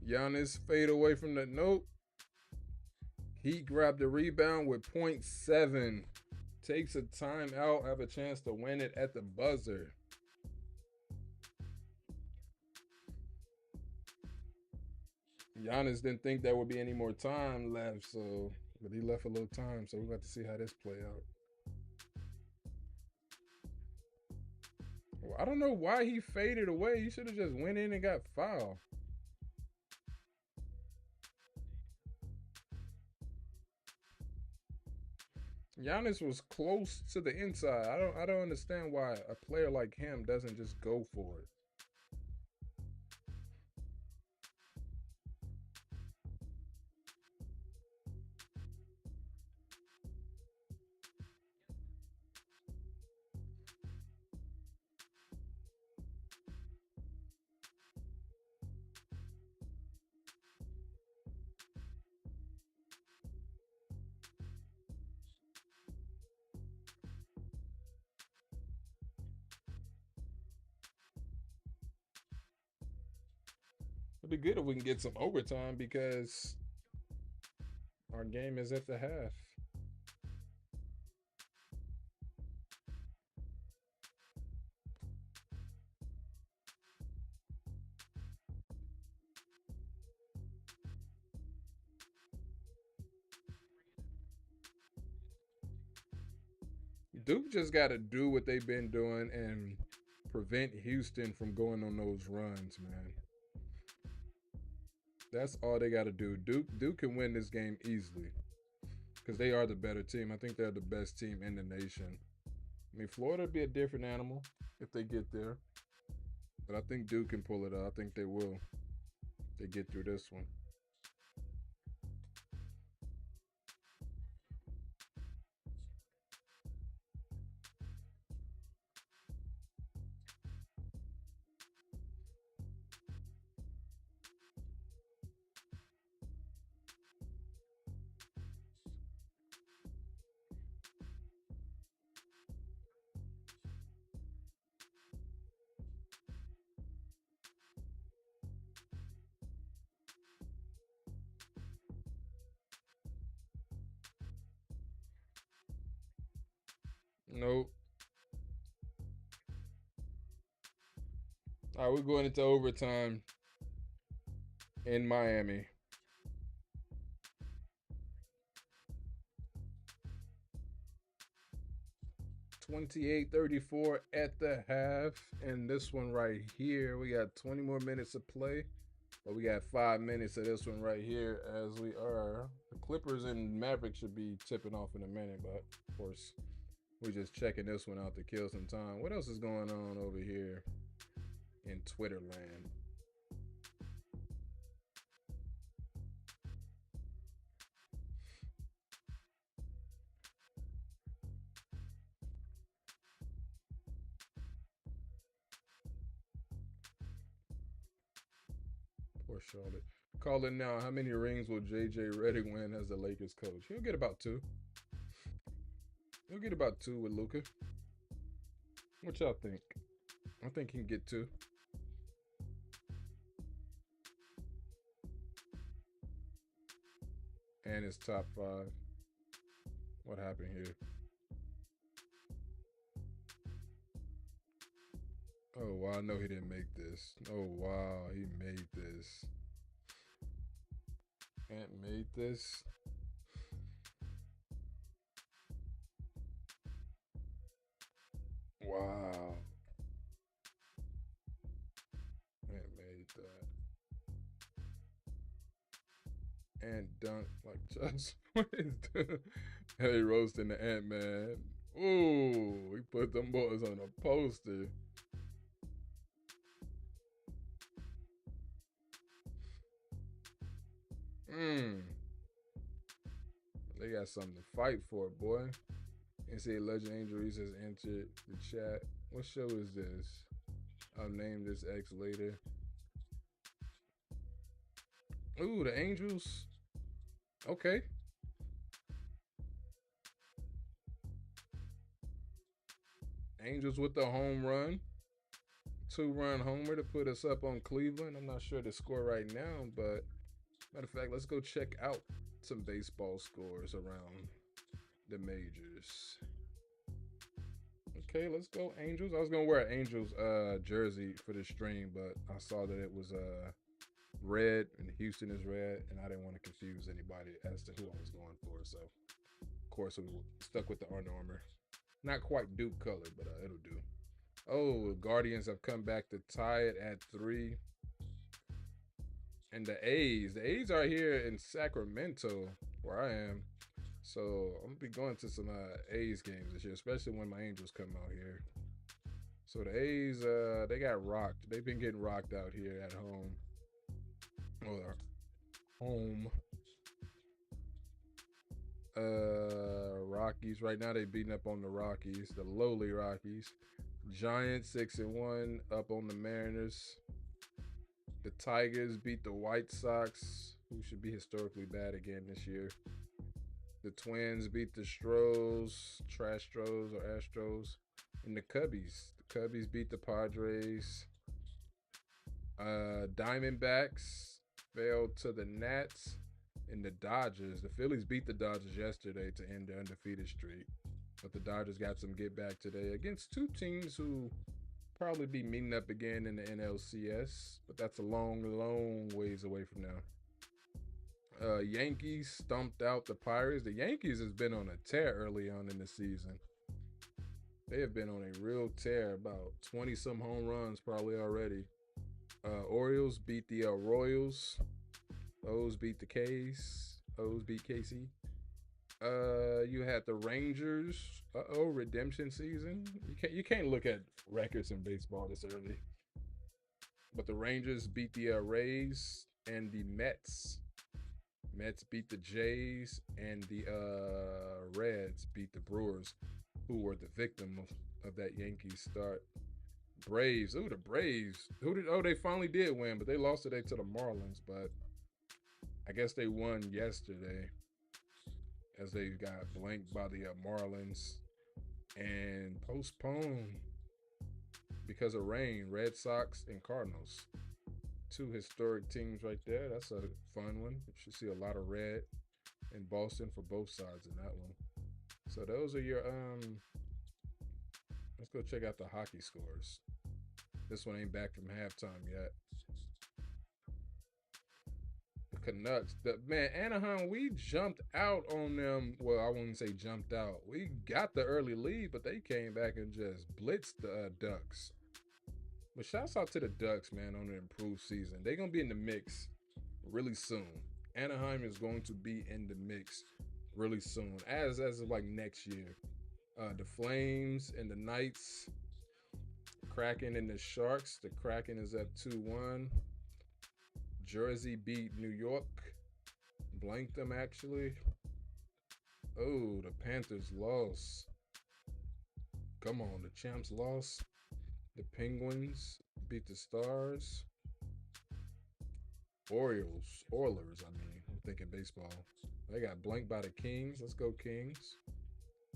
Giannis fade away from the note. He grabbed the rebound with 0.7. Takes a timeout, have a chance to win it at the buzzer. Giannis didn't think there would be any more time left, but he left a little time, so we're about to see how this play out. Well, I don't know why he faded away. He should have just went in and got fouled. Giannis was close to the inside. I don't understand why a player like him doesn't just go for it. It'd be good if we can get some overtime because our game is at the half. Duke just got to do what they've been doing and prevent Houston from going on those runs, man. That's all they got to do. Duke can win this game easily. because they are the better team. I think they're the best team in the nation. I mean, Florida would be a different animal if they get there, but I think Duke can pull it out. I think they will. They get through this one. Nope. All right, we're going into overtime in Miami. 28-34 at the half. And this one right here, we got 20 more minutes to play. But we got 5 minutes of this one right here as we are. The Clippers and Mavericks should be tipping off in a minute, but of course, we're just checking this one out to kill some time. What else is going on over here in Twitter land? Poor Charlotte. Call it now. How many rings will JJ Redick win as the Lakers coach? He'll get about 2. He'll get about 2 with Luka. What y'all think? I think he can get 2. And it's top 5. What happened here? Oh, wow. I know he didn't make this. Oh, wow. He made this. Ant made this. Wow. Ant made that. Ant dunk like just what is doing? Hey, roasting the Ant-Man. Ooh, we put them boys on a poster. They got something to fight for, boy. NCAA Legend Injuries has entered the chat. What show is this? I'll name this X later. Ooh, the Angels. Okay. Angels with the home run. 2-run homer to put us up on Cleveland. I'm not sure the score right now, but matter of fact, let's go check out some baseball scores around the majors. Okay, let's go Angels. I was gonna wear an Angels jersey for the stream, but I saw that it was red and Houston is red, and I didn't want to confuse anybody as to who I was going for. So, of course, we stuck with the Under Armour. Not quite Duke color, but it'll do. Oh, Guardians have come back to tie it at 3. And the A's are here in Sacramento, where I am. So I'm gonna be going to some A's games this year, especially when my Angels come out here. So the A's, they got rocked. They've been getting rocked out here at home. Or home. Rockies. Right now they beating up on the Rockies, the lowly Rockies. Giants 6-1 up on the Mariners. The Tigers beat the White Sox, who should be historically bad again this year. The Twins beat the Trastros or Astros. And the Cubbies beat the Padres. Diamondbacks fell to the Nats. And the Phillies beat the Dodgers yesterday to end their undefeated streak. But the Dodgers got some get back today against 2 teams who probably be meeting up again in the NLCS. But that's a long ways away from now. Yankees stumped out the Pirates. The Yankees has been on a tear early on in the season. They have been on a real tear, about 20-some home runs probably already. Orioles beat the Royals. O's beat the K's. O's beat KC. You had the Rangers. Redemption season. You can't look at records in baseball this early. But the Rangers beat the Rays and the Mets. Mets beat the Jays and the Reds beat the Brewers, who were the victim of that Yankees start. Braves. Ooh, the Braves. Who did? Oh, they finally did win, but they lost today to the Marlins. But I guess they won yesterday, as they got blanked by the Marlins and postponed because of rain. Red Sox and Cardinals. Two historic teams right there. That's a fun one. You should see a lot of red in Boston for both sides in that one. So those are your let's go check out the hockey scores. This one ain't back from halftime yet. The Canucks, Anaheim, we jumped out on them. Well, I wouldn't say jumped out. We got the early lead, but they came back and just blitzed the Ducks. But shouts out to the Ducks, man, on an improved season. They're going to be in the mix really soon. Anaheim is going to be in the mix really soon, as of like next year. The Flames and the Knights, Kraken and the Sharks. The Kraken is up 2-1. Jersey beat New York. Blanked them, actually. Oh, the Panthers lost. Come on, the champs lost. The Penguins beat the Stars. Oilers, I'm thinking baseball. They got blanked by the Kings. Let's go Kings.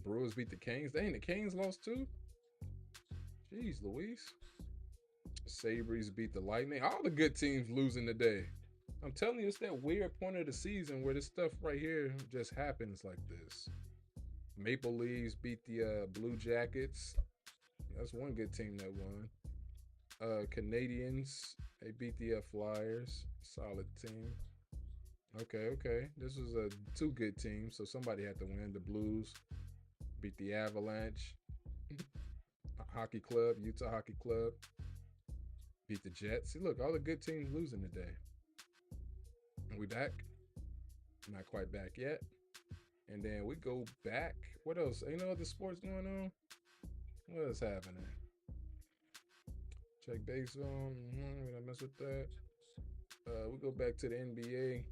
Brewers beat the Kings. Dang, the Kings lost too? Jeez Louise. Sabres beat the Lightning. All the good teams losing today. I'm telling you, it's that weird point of the season where this stuff right here just happens like this. Maple Leafs beat the Blue Jackets. That's one good team that won. Canadians, they beat the Flyers. Solid team. Okay. This was two good teams, so somebody had to win. The Blues beat the Avalanche. Hockey Club, Utah Hockey Club beat the Jets. See, look, all the good teams losing today. Are we back? Not quite back yet. And then we go back. What else? Ain't no other sports going on? What is happening? Check baseball. Did I mess with that? We go back to the NBA.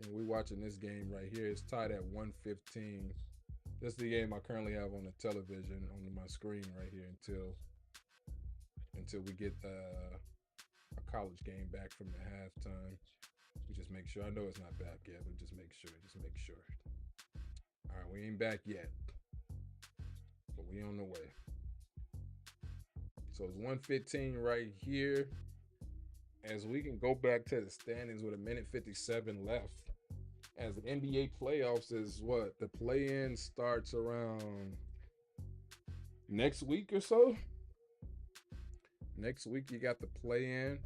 And we watching this game right here. It's tied at 115. This is the game I currently have on the television on my screen right here until we get a college game back from the halftime. We just make sure. I know it's not back yet, but just make sure. All right, we ain't back yet, but we on the way. So it's 115 right here. As we can go back to the standings with 1:57 left. As the NBA playoffs is what? The play-in starts around next week or so. Next week you got the play-in.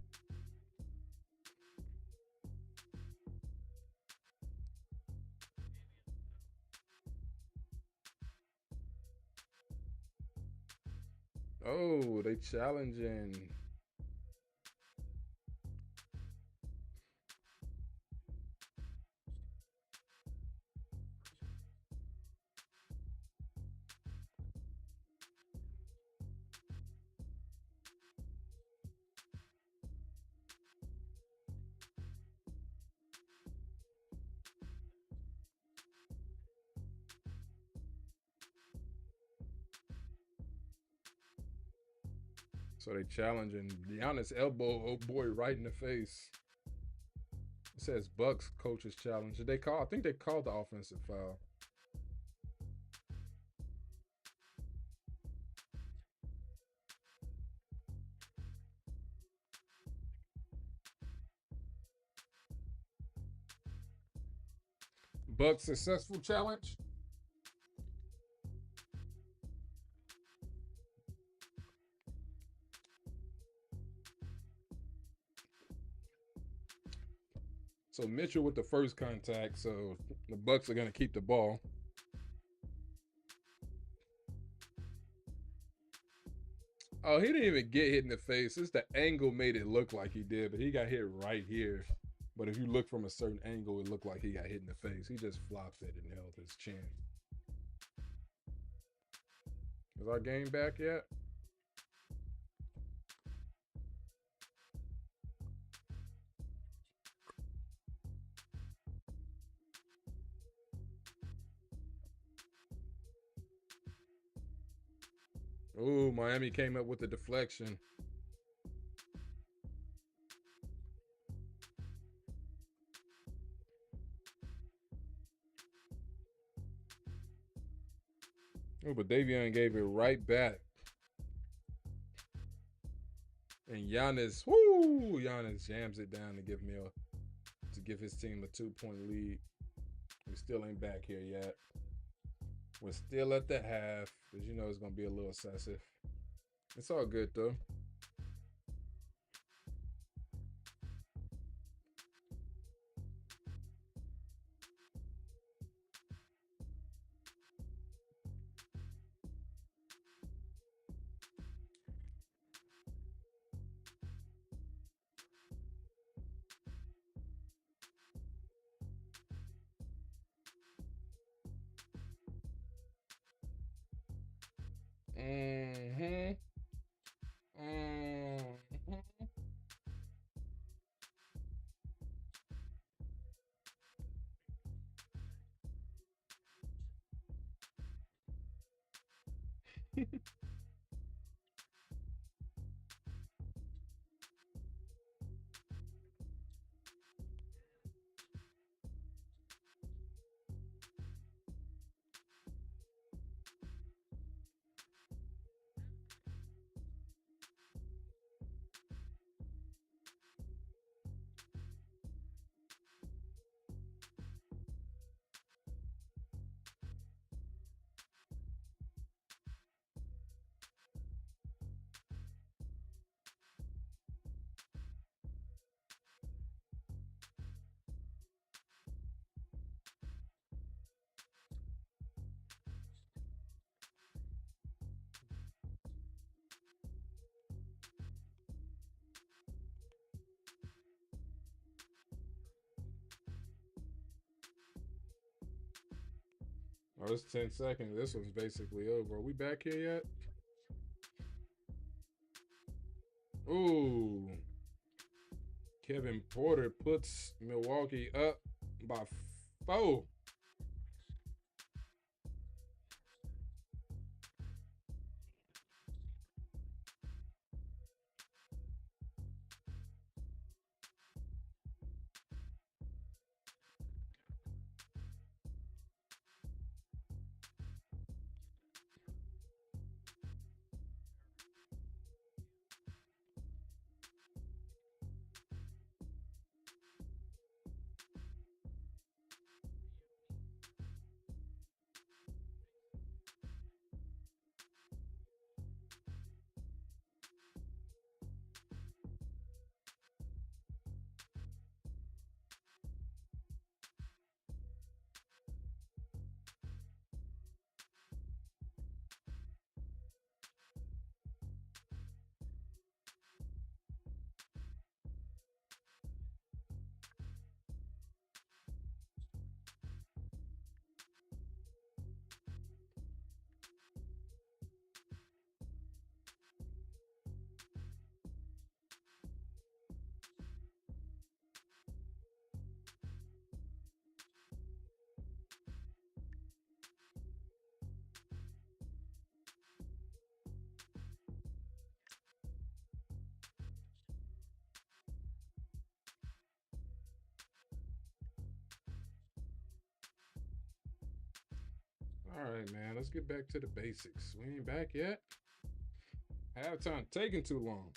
Oh, they challenging. So they challenging Giannis elbow old boy right in the face. It says Bucks coaches challenge. Did they call? I think they called the offensive foul. Bucks successful challenge. So Mitchell with the first contact. So the Bucks are going to keep the ball. Oh, he didn't even get hit in the face. It's the angle made it look like he did, but he got hit right here. But if you look from a certain angle, it looked like he got hit in the face. He just flopped it and held his chin. Is our game back yet? Ooh, Miami came up with the deflection. Oh, but Davion gave it right back. And Giannis jams it down to give his team a 2-point lead. We still ain't back here yet. We're still at the half, because you know it's gonna be a little excessive. It's all good though. Mm-hmm. Mm-hmm. Oh, it's 10 seconds. This one's basically over. Are we back here yet? Ooh. Kevin Porter puts Milwaukee up by 4. All right, man. Let's get back to the basics. We ain't back yet. Halftime taking too long.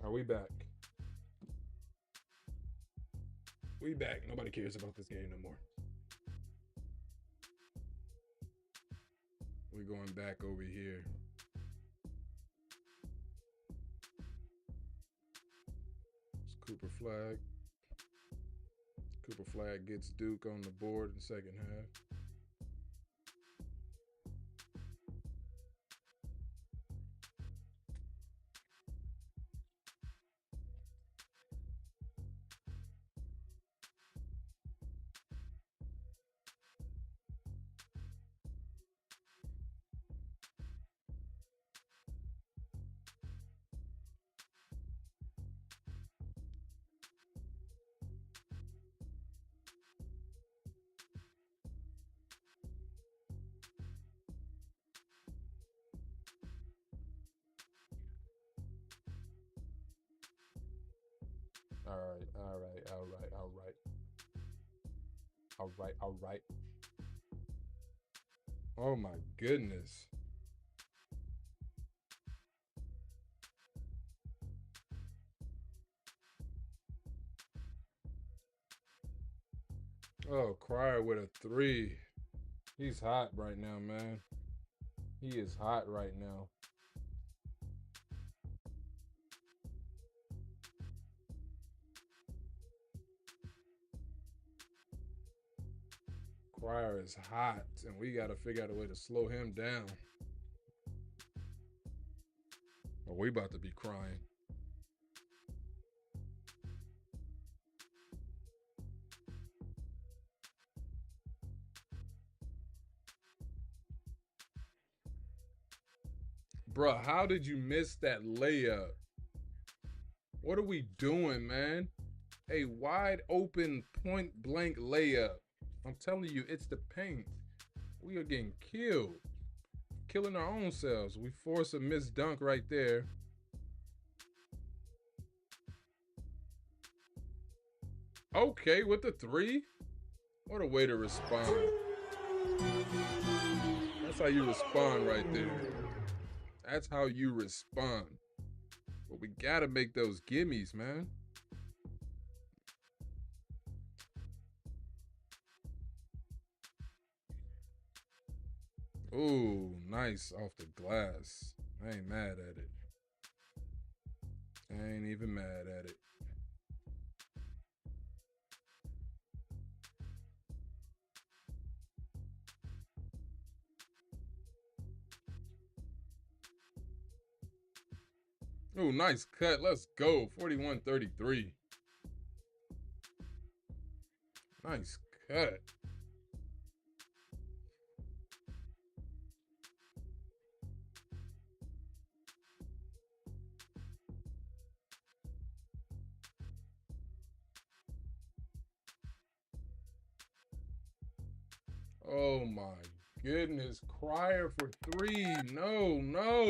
Are we back? We back. Nobody cares about this game no more. We're going back over here. It's Cooper Flagg. Cooper Flagg gets Duke on the board in the second half. All right. Oh my goodness. Oh, Cryer with a 3. He's hot right now, man. He is hot right now. Cryer is hot, and we got to figure out a way to slow him down. Oh, we about to be crying. Bruh, how did you miss that layup? What are we doing, man? A wide open point blank layup. I'm telling you, it's the paint. We are getting killed. Killing our own selves. We force a missed dunk right there. Okay, with the 3. What a way to respond. That's how you respond right there. That's how you respond. But we gotta make those gimmies, man. Ooh, nice off the glass. I ain't mad at it. I ain't even mad at it. Ooh, nice cut. Let's go. 41-33. Nice cut. Oh my goodness. Cryer for 3. No, no.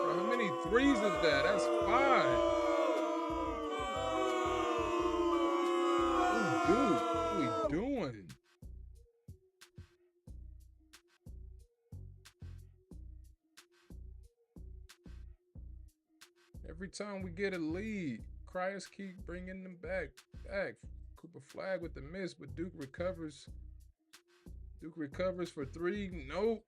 Bro, how many 3s is that? That's 5. Oh, dude, what are we doing? Every time we get a lead, Cryers keep bringing them back. Cooper Flagg with the miss, but Duke recovers. Duke recovers for 3. Nope.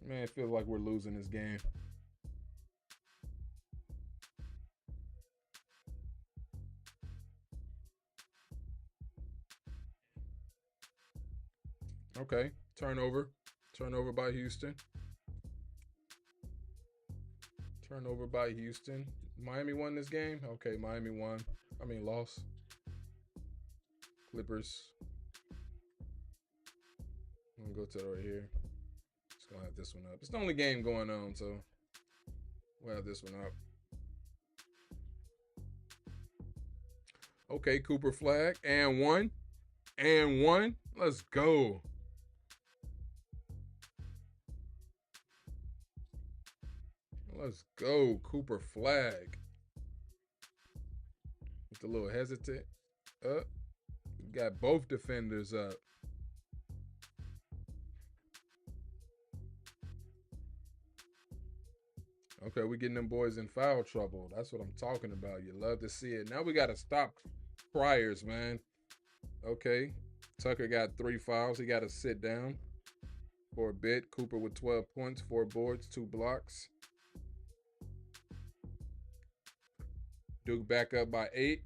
Man, it feels like we're losing this game. Okay, turnover. Turnover by Houston. Turnover by Houston. Miami won this game? Okay, Miami won. I mean, lost. Clippers. I'm going to go to it right here. Just going to have this one up. It's the only game going on, so we'll have this one up. Okay, Cooper Flagg. And 1. And 1. Let's go. Let's go, Cooper Flagg. Just a little hesitant. Up. Got both defenders up. Okay, we getting them boys in foul trouble. That's what I'm talking about. You love to see it. Now we got to stop priors, man. Okay. Tucker got 3 fouls. He got to sit down for a bit. Cooper with 12 points, 4 boards, 2 blocks. Duke back up by 8.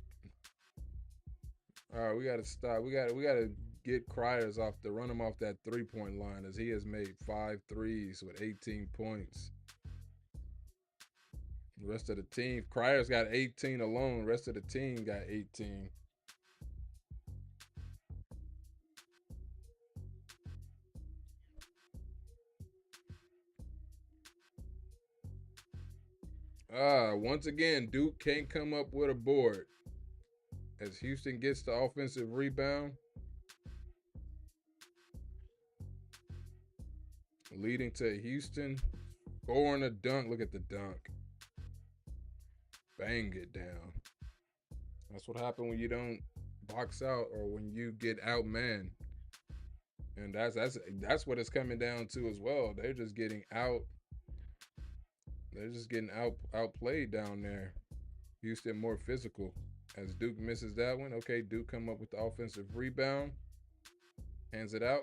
All right, we got to stop. We got to get Criers off the run him off that 3-point line as he has made 5 threes with 18 points. The rest of the team, Criers got 18 alone. The rest of the team got 18. Once again, Duke can't come up with a board. As Houston gets the offensive rebound, leading to Houston scoring a dunk. Look at the dunk. Bang it down. That's what happened when you don't box out or when you get outmanned. And that's what it's coming down to as well. They're just getting outplayed down there. Houston more physical. As Duke misses that one. Okay, Duke come up with the offensive rebound. Hands it out.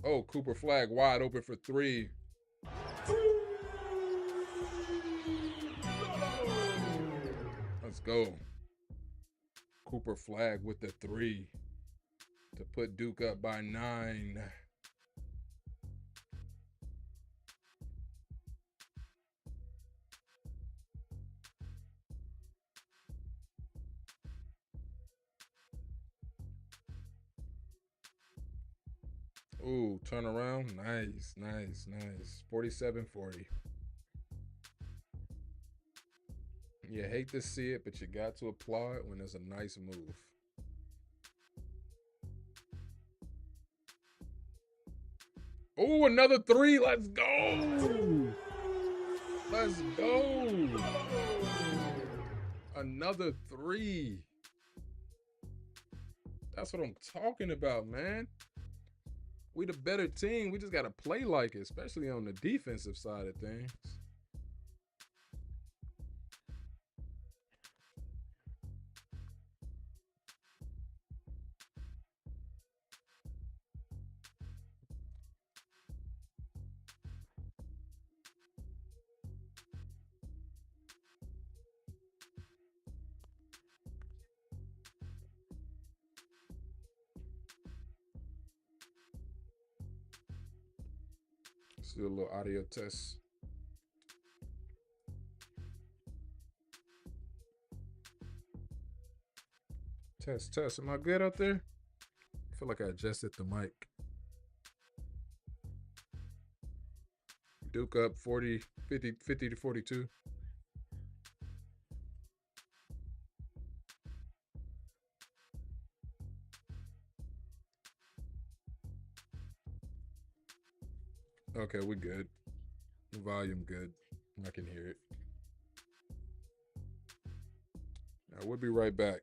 Oh, Cooper Flagg wide open for 3. Let's go. Cooper Flagg with the 3 to put Duke up by 9. Ooh, turn around. Nice. 47-40. You hate to see it, but you got to applaud when there's a nice move. Oh, another 3. Let's go. Let's go. Another 3. That's what I'm talking about, man. We the better team. We just got to play like it, especially on the defensive side of things. Let's do a little audio test. Test. Am I good out there? I feel like I adjusted the mic. Duke up 50 to 42. Okay, we good. Volume good. I can hear it. Now we'll be right back.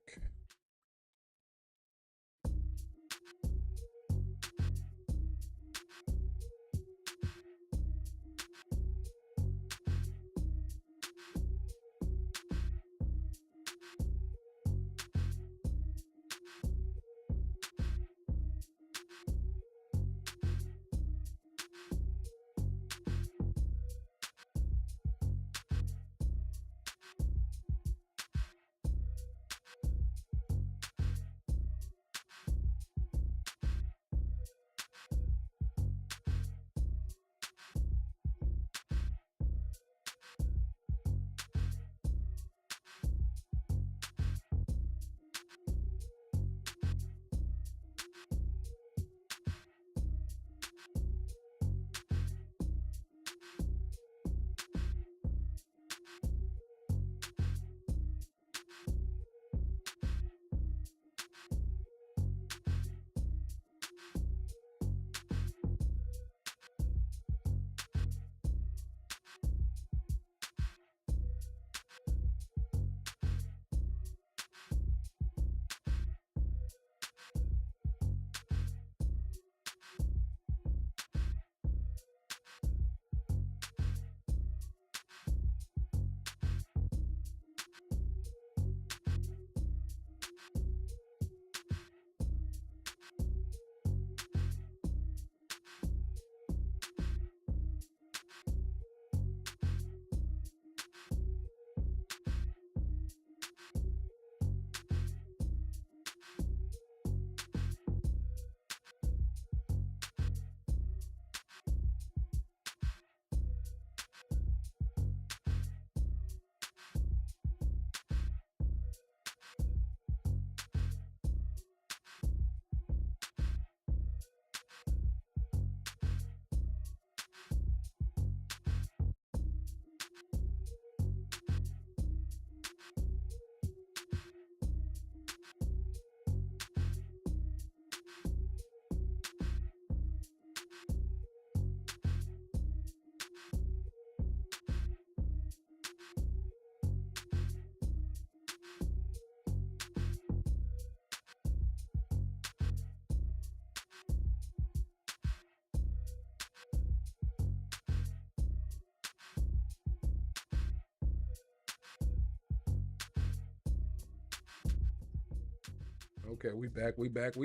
Okay, we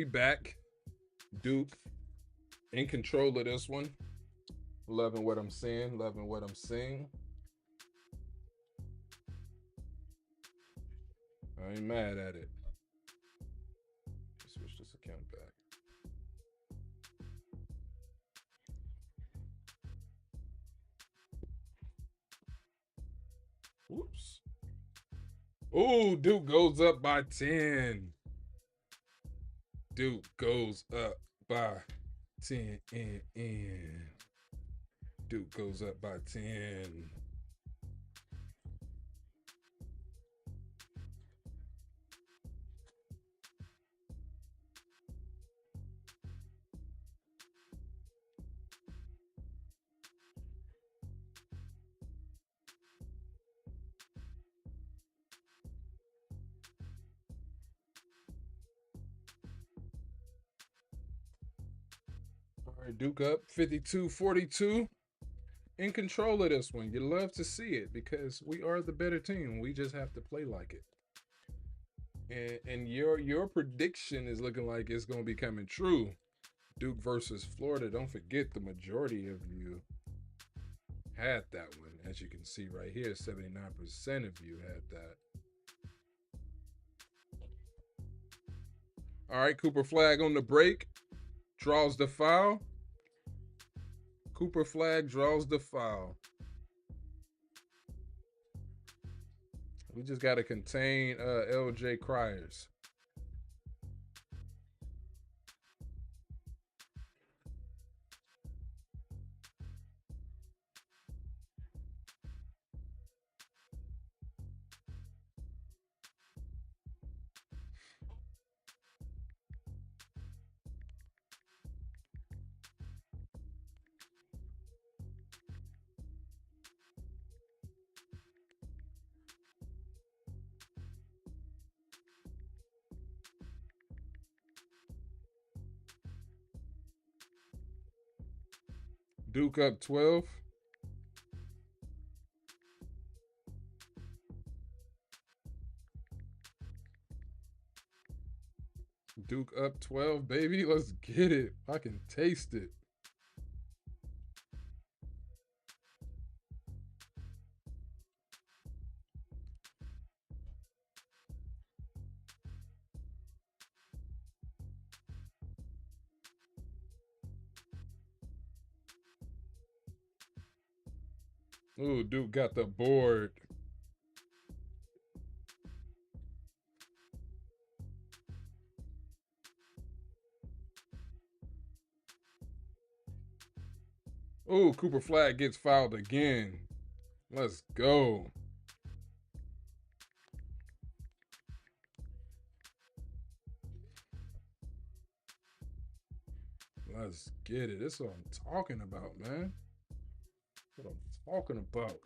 back. Duke in control of this one. Loving what I'm seeing, loving what I'm seeing. I ain't mad at it. Switch this account back. Whoops. Ooh, Duke goes up by 10. Duke goes up by 10. Duke goes up by 10. All right, Duke up 52-42. In control of this one. You love to see it because we are the better team. We just have to play like it. And your prediction is looking like it's going to be coming true. Duke versus Florida. Don't forget the majority of you had that one. As you can see right here, 79% of you had that. All right, Cooper Flagg on the break. Draws the foul. Cooper Flagg draws the foul. We just got to contain LJ Criers. Duke up 12. Duke up 12, baby. Let's get it. I can taste it. Ooh, Duke got the board. Ooh, Cooper Flagg gets fouled again. Let's go. Let's get it. This is what I'm talking about, man. That's what I'm talking about.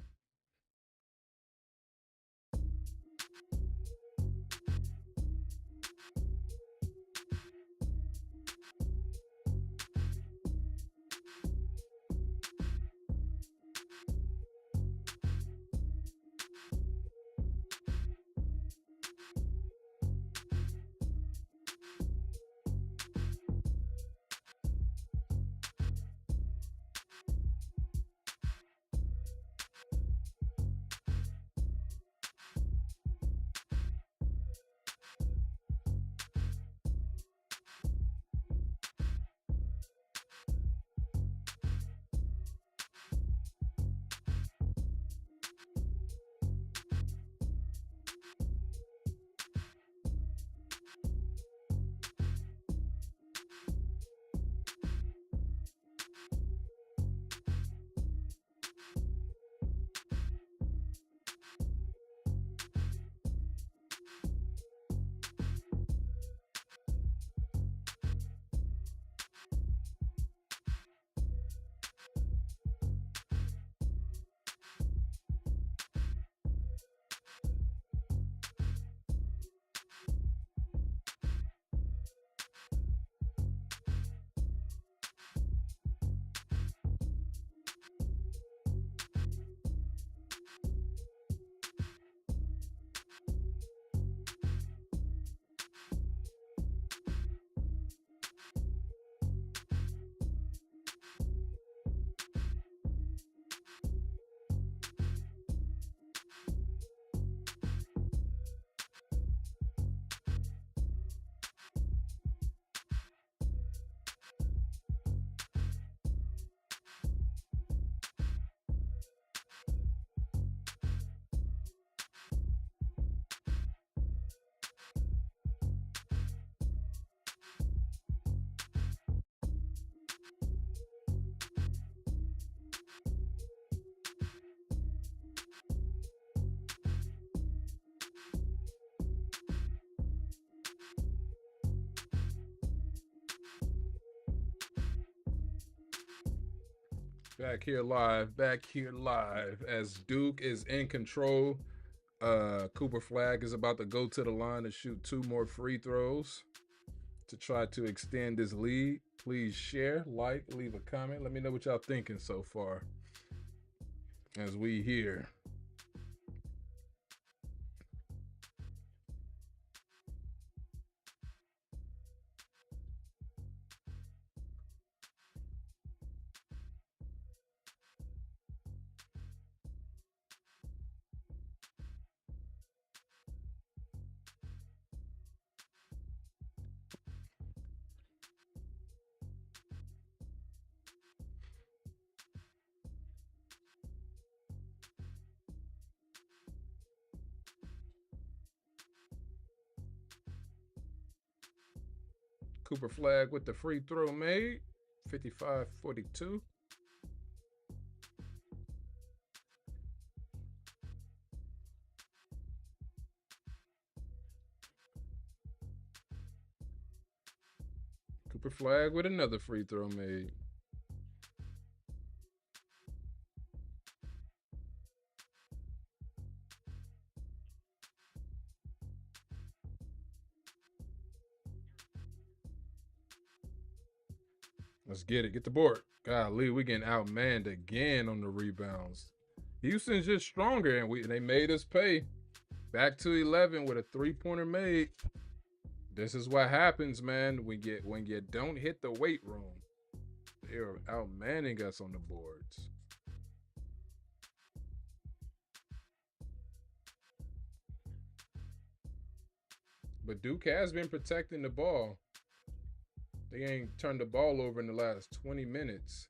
Back here live as Duke is in control. Cooper Flagg is about to go to the line to shoot 2 more free throws to try to extend this lead. Please share, like, leave a comment. Let me know what y'all thinking so far as we here. Cooper Flagg with the free throw made. 55-42. Cooper Flagg with another free throw made. Let's get it. Get the board. Golly, we getting outmanned again on the rebounds. Houston's just stronger, and they made us pay. Back to 11 with a 3-pointer made. This is what happens, man. When you don't hit the weight room, they're outmanning us on the boards. But Duke has been protecting the ball. They ain't turned the ball over in the last 20 minutes.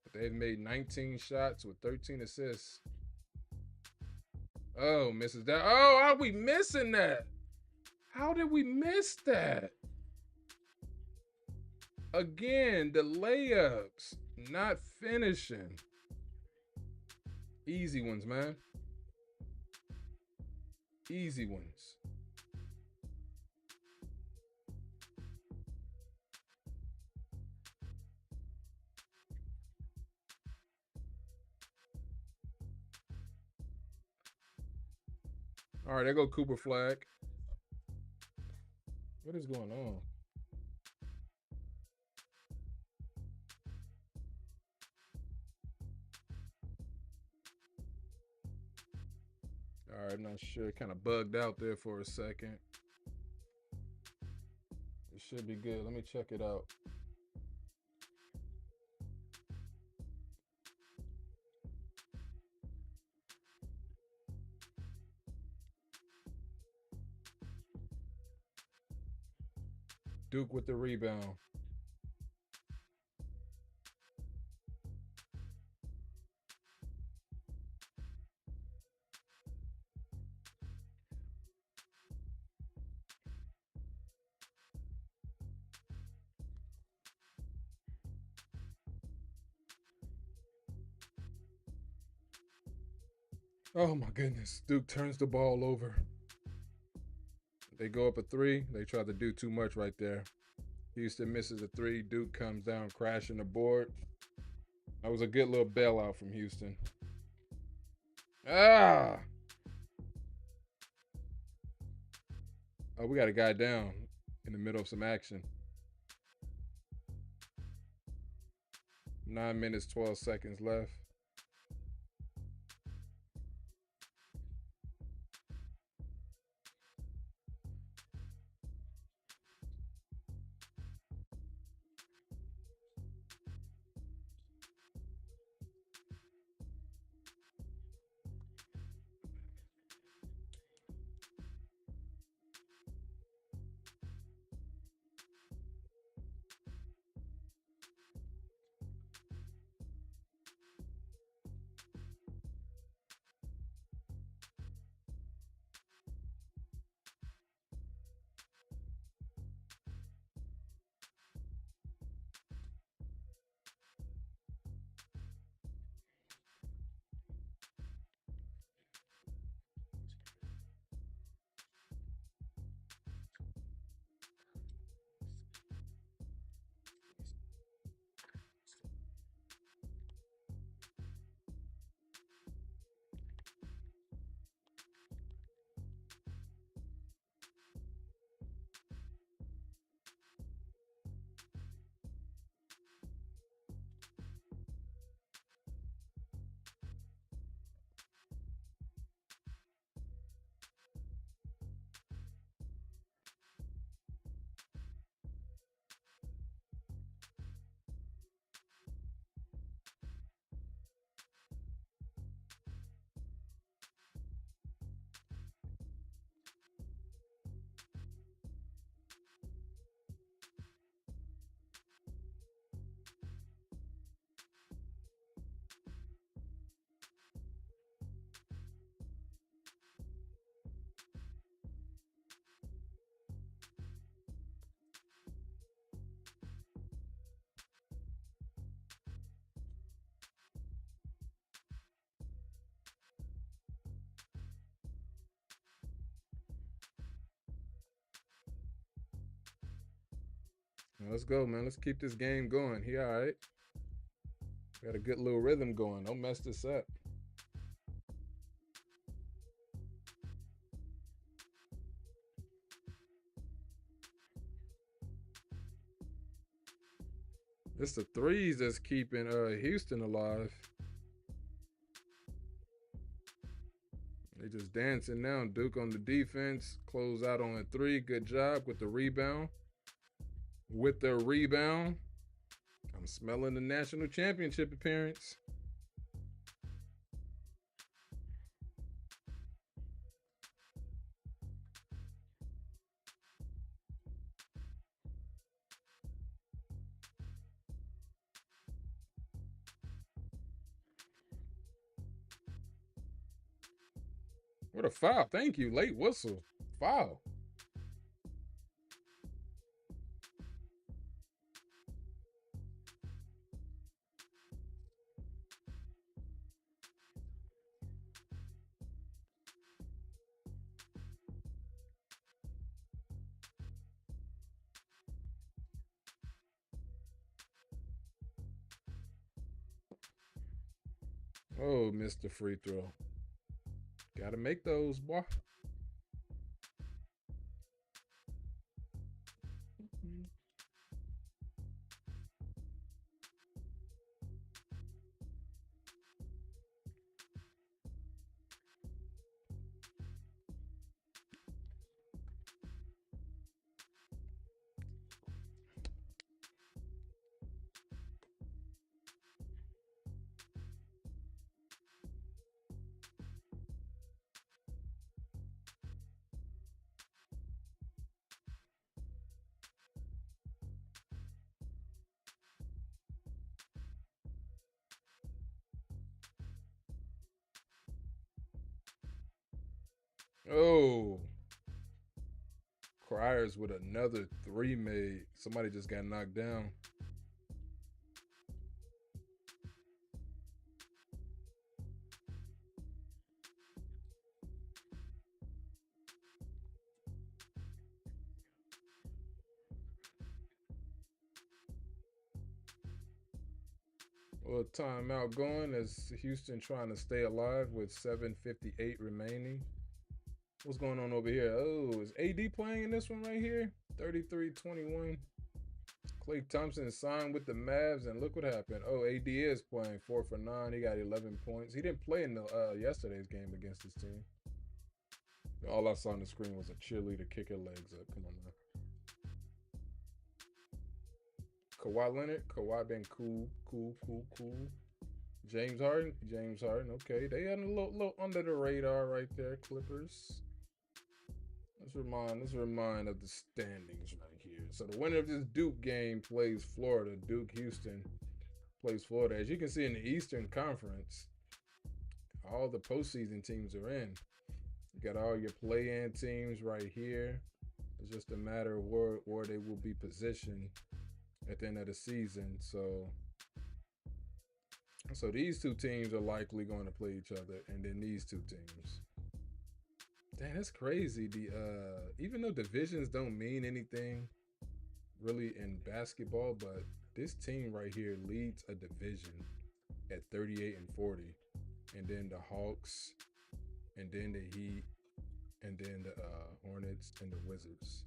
But they've made 19 shots with 13 assists. Oh, misses that. Oh, how are we missing that? How did we miss that? Again, the layups, not finishing. Easy ones, man. Easy ones. All right, there go Cooper Flagg. What is going on? All right, I'm not sure. Kind of bugged out there for a second. It should be good. Let me check it out. Duke with the rebound. Oh my goodness. Duke turns the ball over. They go up a 3. They try to do too much right there. Houston misses a 3. Duke comes down, crashing the board. That was a good little bailout from Houston. Ah! Oh, we got a guy down in the middle of some action. 9 minutes, 12 seconds left. Now, let's go, man. Let's keep this game going. He all right. Got a good little rhythm going. Don't mess this up. It's the threes that's keeping Houston alive. They just dancing now. Duke on the defense. Close out on a three. Good job with the rebound. With the rebound. I'm smelling the national championship appearance. What a foul. Thank you. Late whistle. Foul. Oh, missed the free throw. Gotta make those, boy. Oh, Criers with another three made. Somebody just got knocked down. Well, timeout going as Houston trying to stay alive with 7:58 remaining. What's going on over here? Oh, is AD playing in this one right here? 33-21. Klay Thompson signed with the Mavs, and look what happened. Oh, AD is playing 4 for 9. He got 11 points. He didn't play in the yesterday's game against his team. All I saw on the screen was a cheerleader kick her legs up. Come on now. Kawhi Leonard. Kawhi been cool. James Harden. Okay, they had a little under the radar right there. Clippers. Let's remind of the standings right here. So the winner of this Duke game plays Florida. Duke Houston plays Florida. As you can see in the Eastern Conference, all the postseason teams are in. You got all your play-in teams right here. It's just a matter of where they will be positioned at the end of the season. So these two teams are likely going to play each other, and then these two teams. Dang, that's crazy. The even though divisions don't mean anything really in basketball, but this team right here leads a division at 38-40, and then the Hawks, and then the Heat, and then the Hornets and the Wizards.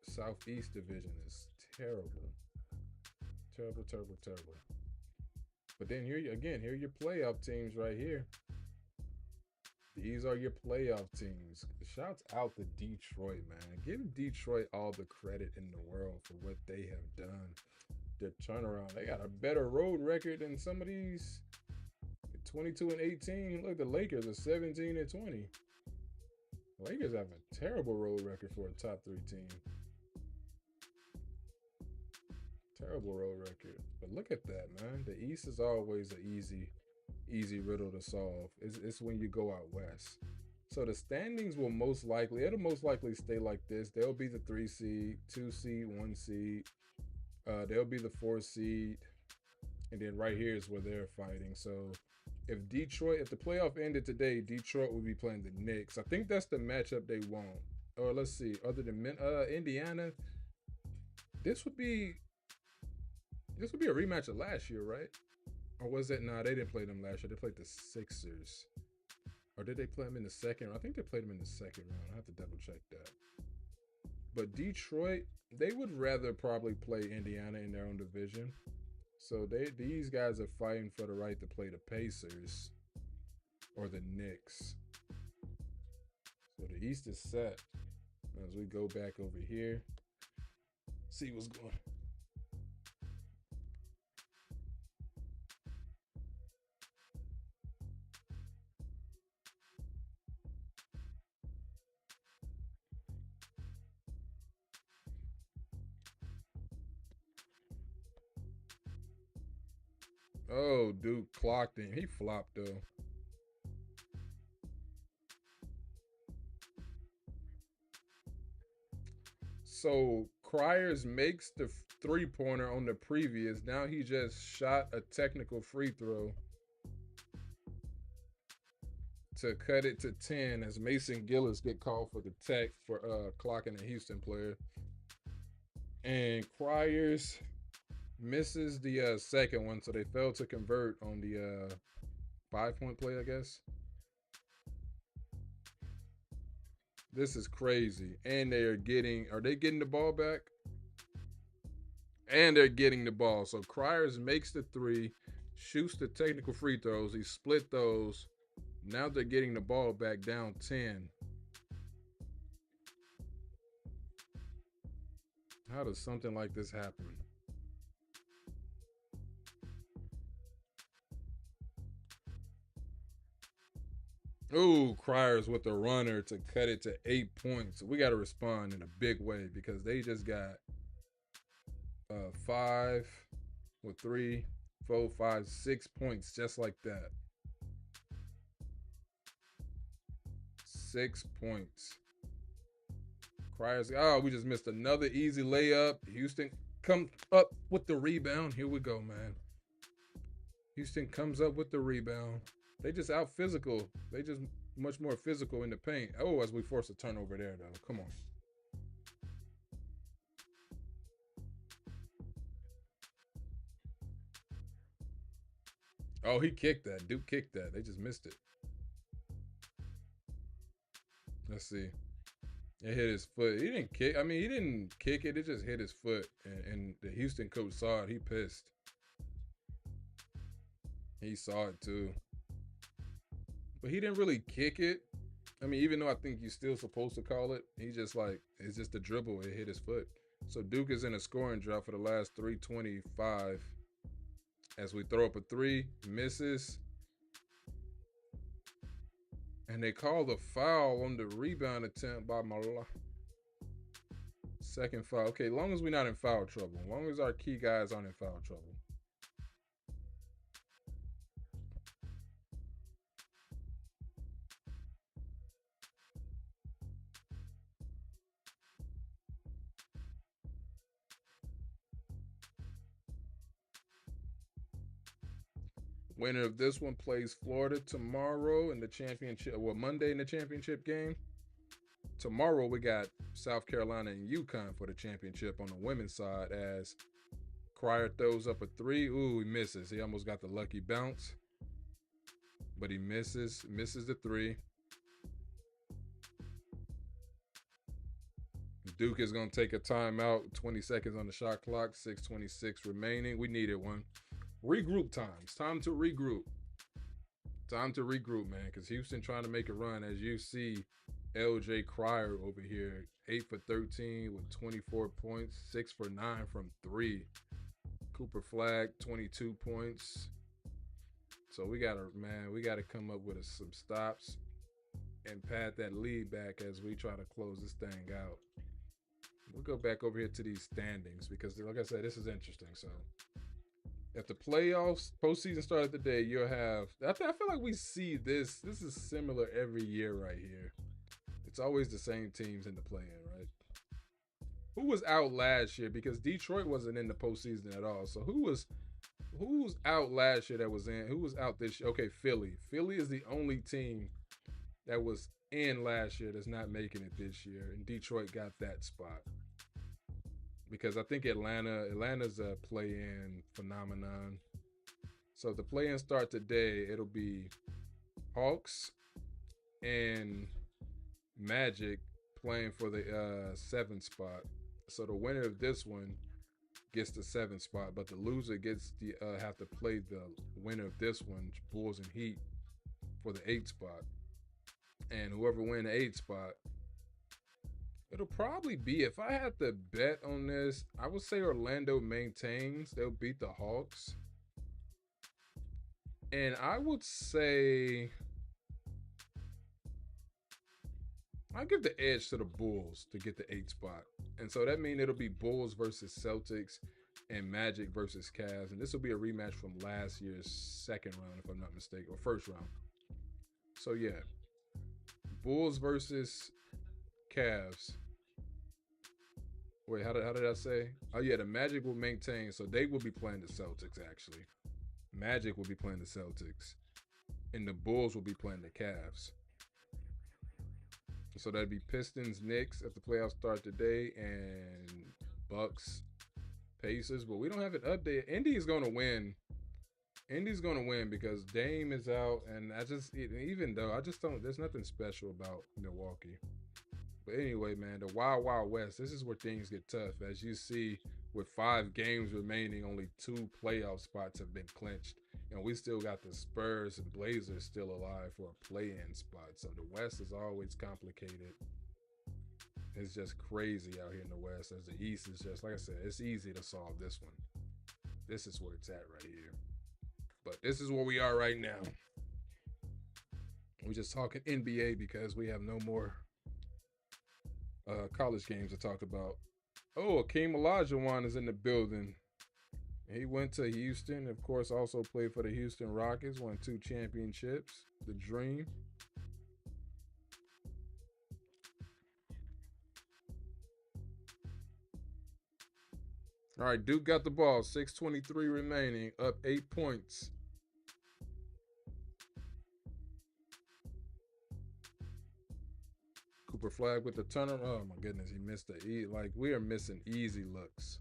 Southeast division is terrible. Terrible. But then here are your playoff teams right here. These are your playoff teams. Shouts out to Detroit, man. Give Detroit all the credit in the world for what they have done. Their turnaround. They got a better road record than some of these. 22-18. Look, the Lakers are 17-20. Lakers have a terrible road record for a top 3 team. Terrible road record. But look at that, man. The East is always an easy riddle to solve. It's when you go out west. So the standings will most likely stay like this. They'll be the 3 seed, 2 seed, 1 seed. They'll be the 4 seed. And then right here is where they're fighting. So if the playoff ended today, Detroit would be playing the Knicks. I think that's the matchup they want. Or let's see, other than Indiana, This would be this would be a rematch of last year, right? Or was it? Nah, they didn't play them last year. They played the Sixers. Or did they play them in the second round? I think they played them in the second round. I have to double check that. But Detroit, they would rather probably play Indiana in their own division. So these guys are fighting for the right to play the Pacers or the Knicks. So the East is set. As we go back over here, see what's going. Oh, Duke clocked him. He flopped though. So Cryers makes the 3-pointer on the previous. Now he just shot a technical free throw to cut it to 10 as Mason Gillis get called for the tech for clocking a Houston player. And Cryers misses the second one, so they failed to convert on the 5-point play, I guess. This is crazy. And are they getting the ball back? And they're getting the ball. So Cryers makes the 3, shoots the technical free throws. He split those. Now they're getting the ball back down 10. How does something like this happen? Ooh, Cryers with the runner to cut it to 8 points. We got to respond in a big way because they just got 5 with 3, 4, 5, 6 points just like that. 6 points. Cryers. Oh, we just missed another easy layup. Houston come up with the rebound. Here we go, man. Houston comes up with the rebound. They just out physical. They just much more physical in the paint. Oh, as we force a turnover there, though. Come on. Oh, he kicked that. Duke kicked that. They just missed it. Let's see. It hit his foot. He didn't kick. I mean, he didn't kick it. It just hit his foot. And the Houston coach saw it. He pissed. He saw it too. But he didn't really kick it. I mean, even though I think you're still supposed to call it, he just like, it's just a dribble. It hit his foot. So Duke is in a scoring drought for the last 3:25. As we throw up a 3, misses. And they call the foul on the rebound attempt by Mala. Second foul. Okay, as long as we're not in foul trouble. As long as our key guys aren't in foul trouble. Winner of this one plays Florida tomorrow in the championship. Well, Monday in the championship game. Tomorrow we got South Carolina and UConn for the championship on the women's side as Cryer throws up a 3. Ooh, he misses. He almost got the lucky bounce. But he misses the 3. Duke is going to take a timeout. 20 seconds on the shot clock. 6:26 remaining. We needed one. Regroup time. It's time to regroup. Time to regroup, man, because Houston trying to make a run. As you see, LJ Cryer over here, 8 for 13 with 24 points, 6 for 9 from 3. Cooper Flagg, 22 points. So we gotta come up with some stops and pad that lead back as we try to close this thing out. We'll go back over here to these standings because, like I said, this is interesting. So if the playoffs, postseason started today, you'll have. I feel like we see this. This is similar every year right here. It's always the same teams in the play-in, right? Who was out last year? Because Detroit wasn't in the postseason at all. So who was out last year that was in? Who was out this year? Okay, Philly. Philly is the only team that was in last year that's not making it this year, and Detroit got that spot. because I think Atlanta's a play-in phenomenon. So the play-in start today. It'll be Hawks and Magic playing for the 7th spot. So the winner of this one gets the 7th spot, but the loser gets the have to play the winner of this one, Bulls and Heat, for the 8th spot. And whoever wins the 8th spot, it'll probably be, if I had to bet on this, I would say Orlando maintains. They'll beat the Hawks. And I would say I'll give the edge to the Bulls to get the 8th spot. And so that means it'll be Bulls versus Celtics and Magic versus Cavs. And this will be a rematch from last year's 2nd round, if I'm not mistaken, or 1st round. So yeah, Bulls versus Cavs. Wait, how did I say? Oh yeah, the Magic will maintain, so they will be playing the Celtics actually. Magic will be playing the Celtics, and the Bulls will be playing the Cavs. So that'd be Pistons, Knicks if the playoffs start today, and Bucks, Pacers. But we don't have an update. Indy's going to win. Indy's going to win because Dame is out, and even though I just don't, there's nothing special about Milwaukee. But anyway, man, the Wild Wild West, this is where things get tough. As you see, with 5 games remaining, only 2 playoff spots have been clinched. And we still got the Spurs and Blazers still alive for a play-in spot. So the West is always complicated. It's just crazy out here in the West. As the East is just, like I said, it's easy to solve this one. This is where it's at right here. But this is where we are right now. We're just talking NBA because we have no more college games to talk about. Oh, Akeem Olajuwon is in the building. He went to Houston, of course, also played for the Houston Rockets, won 2 championships. The dream. All right, Duke got the ball. 6:23 remaining, up 8 points. Cooper Flagg with the turnover. Oh my goodness, he missed the like we are missing easy looks.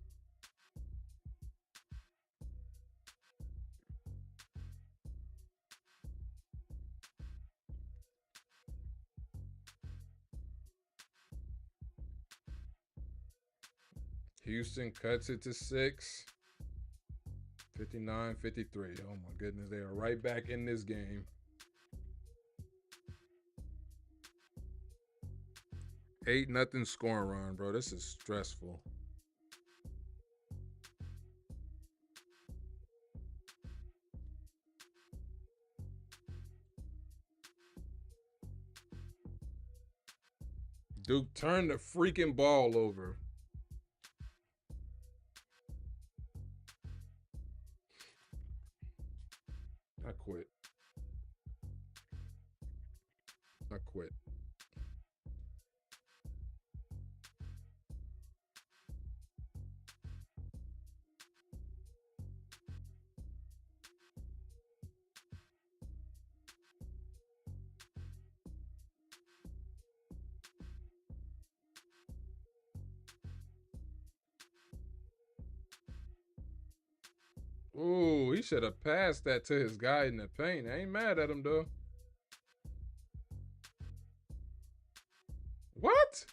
Houston cuts it to 6. 59-53. Oh my goodness, they are right back in this game. 8-0 scoring run, bro. This is stressful. Duke turned the freaking ball over. I quit. I quit. Ooh, he should have passed that to his guy in the paint. I ain't mad at him, though. What?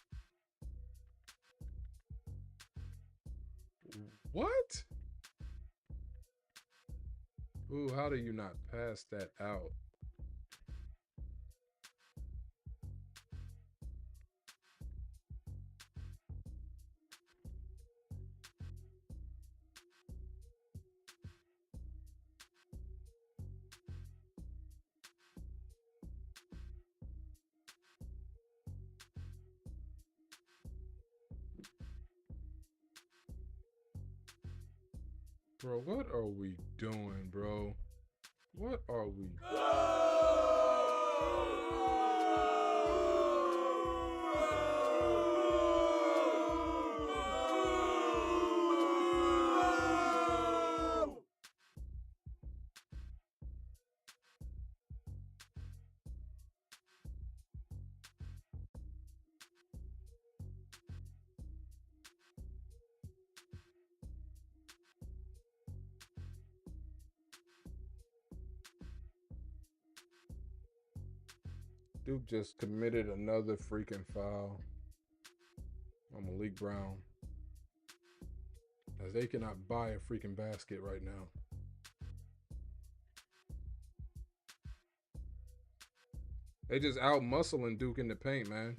What? Ooh, how do you not pass that out? Bro, what are we doing, bro? What are we? Duke just committed another freaking foul on Malik Brown, as they cannot buy a freaking basket right now. They just out muscling Duke in the paint, man.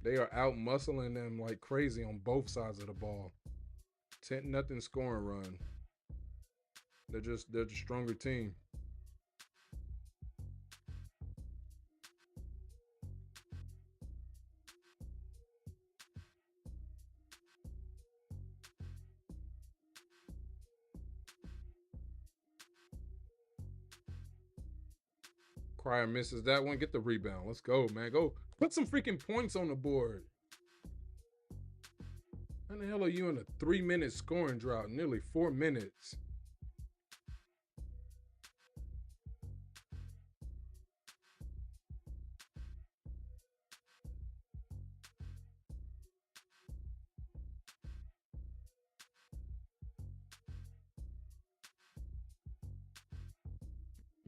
They are out muscling them like crazy on both sides of the ball. 10-0 scoring run. They're the stronger team. Cryer misses that one. Get the rebound. Let's go, man. Go put some freaking points on the board. How the hell are you in a 3-minute scoring drought? Nearly 4 minutes.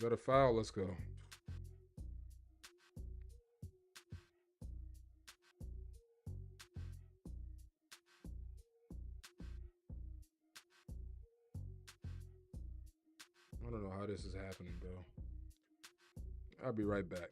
Got a foul. Let's go. I don't know how this is happening, bro. I'll be right back.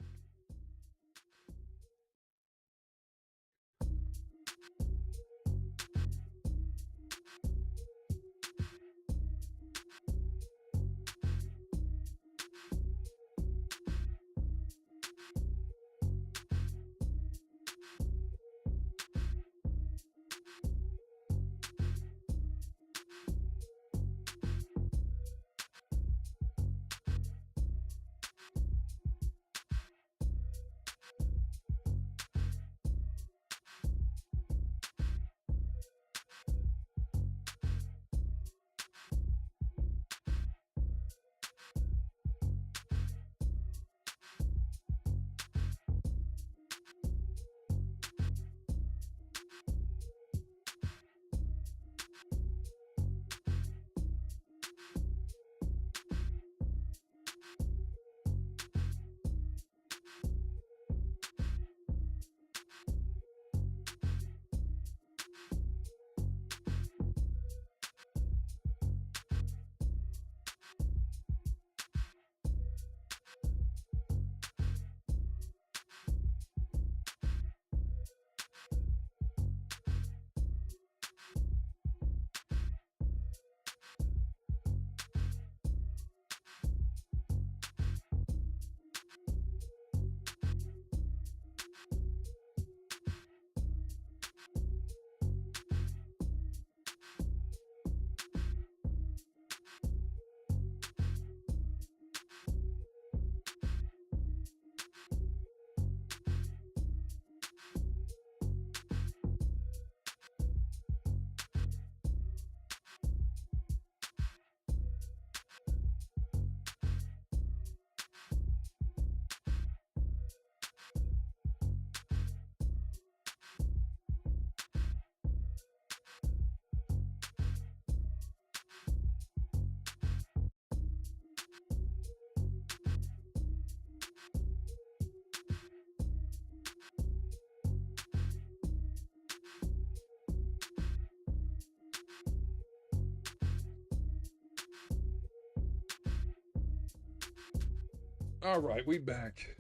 All right, we back.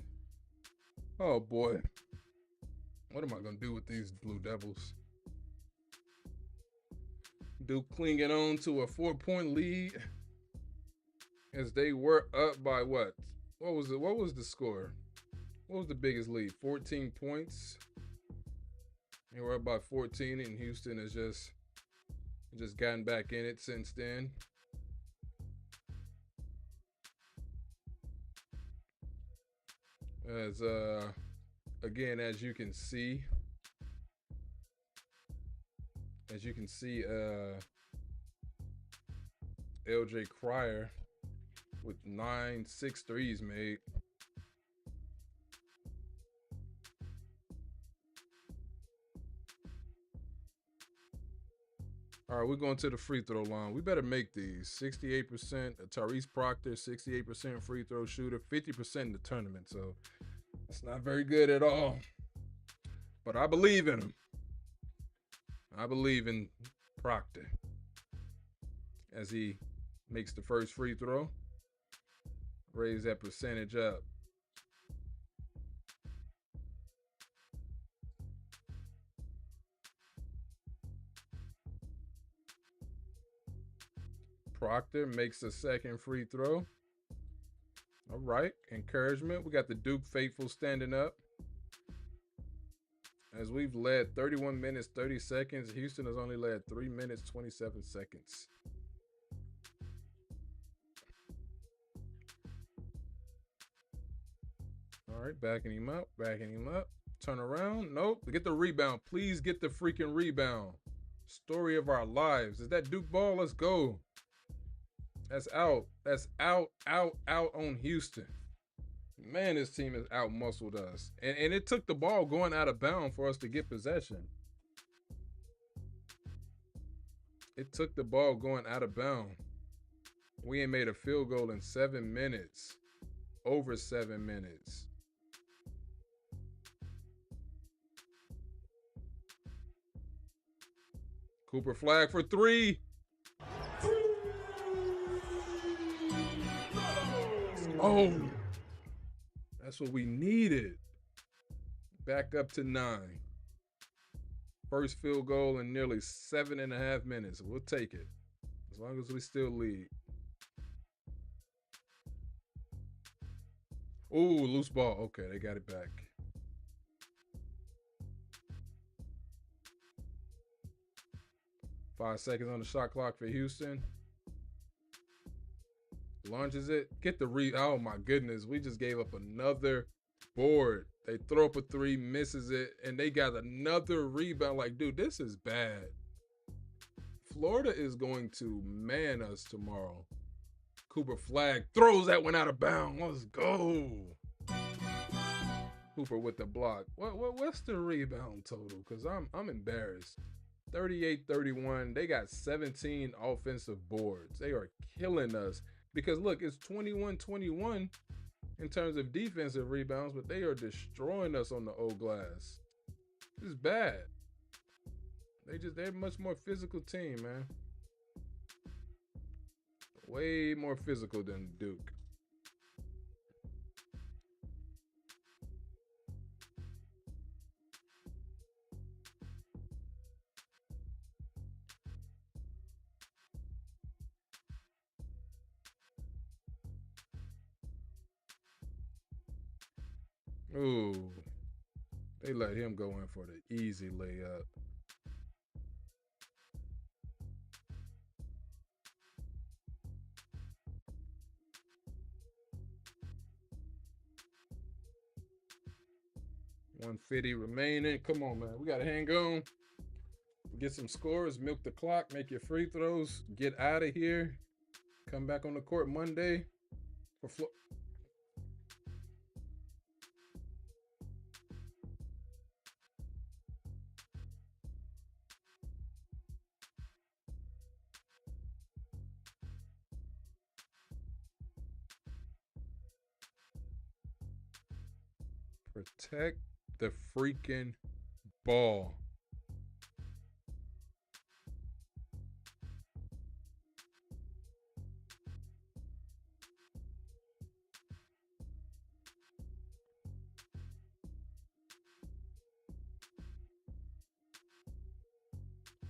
Oh boy. What am I going to do with these Blue Devils? Duke clinging on to a 4-point lead as they were up by what? What was the score? What was the biggest lead? 14 points. They were up by 14, and Houston has just gotten back in it since then. As again, as you can see, LJ Cryer with 6 threes made. All right, we're going to the free throw line. We better make these. 68%. Tyrese Proctor, 68% free throw shooter, 50% in the tournament. So It's not very good at all. But I believe in him. I believe in Proctor as he makes the first free throw. Raise that percentage up. Proctor makes the second free throw. All right, encouragement. We got the Duke faithful standing up. As we've led 31 minutes, 30 seconds, Houston has only led 3 minutes, 27 seconds. All right, backing him up. Turn around. Nope. Get the rebound. Please get the freaking rebound. Story of our lives. Is that Duke ball? Let's go. That's out. That's out on Houston. Man, this team has out-muscled us. And it took the ball going out of bounds for us to get possession. It took the ball going out of bounds. We ain't made a field goal in 7 minutes. Over 7 minutes. Cooper Flagg for 3. Oh, that's what we needed. Back up to 9. First field goal in nearly 7.5 minutes. We'll take it. As long as we still lead. Ooh, loose ball. Okay, they got it back. Five seconds on the shot clock for Houston. Launches it. Get the oh my goodness. We just gave up another board. They throw up a 3, misses it, and they got another rebound. Like, dude, this is bad. Florida is going to man us tomorrow. Cooper Flagg throws that one out of bounds. Let's go. Cooper with the block. What's the rebound total? Because I'm embarrassed. 38-31. They got 17 offensive boards. They are killing us. Because look, it's 21-21 in terms of defensive rebounds, but they are destroying us on the old glass. This is bad. They're a much more physical team, man. Way more physical than Duke. Ooh, they let him go in for the easy layup. $150 remaining. Come on, man. We got to hang on. Get some scores, milk the clock, make your free throws, get out of here. Come back on the court Monday for Protect the freaking ball.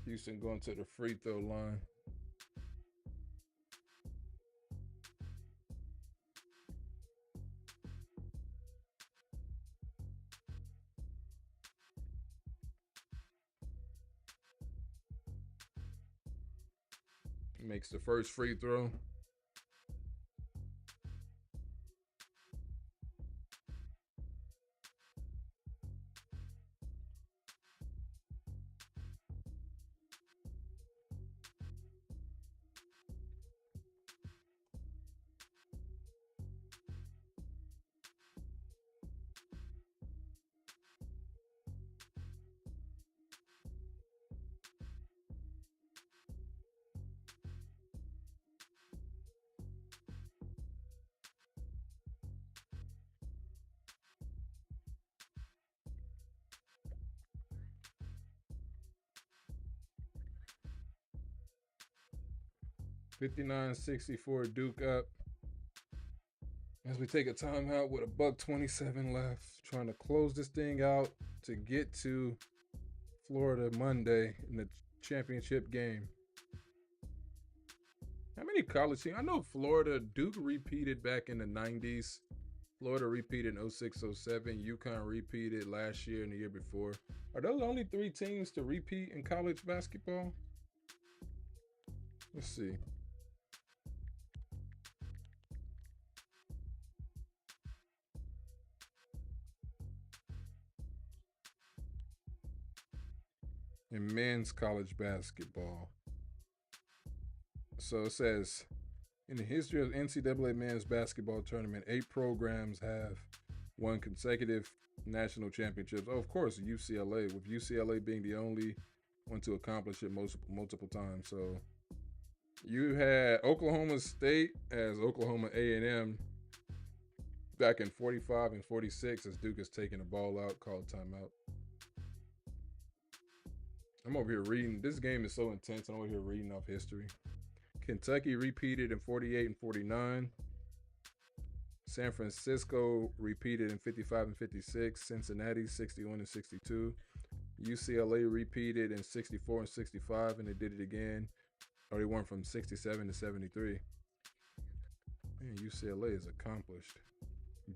Houston going to the free throw line. Makes the first free throw. 59-64 Duke up. As we take a timeout with $1:27 left, trying to close this thing out to get to Florida Monday in the championship game. How many college teams? I know Florida, Duke repeated back in the 90s. Florida repeated in 06, 07. UConn repeated last year and the year before. Are those only 3 teams to repeat in college basketball? Let's see. In men's college basketball. So it says, in the history of the NCAA men's basketball tournament, 8 programs have won consecutive national championships. Oh, of course, UCLA, with UCLA being the only one to accomplish it multiple times. So you had Oklahoma State as Oklahoma A&M back in 45 and 46 as Duke is taking the ball out, called timeout. I'm over here reading. This game is so intense. I'm over here reading off history. Kentucky repeated in 48 and 49. San Francisco repeated in 55 and 56. Cincinnati 61 and 62. UCLA repeated in 64 and 65, and they did it again. Or they won from 67 to 73. Man, UCLA is accomplished.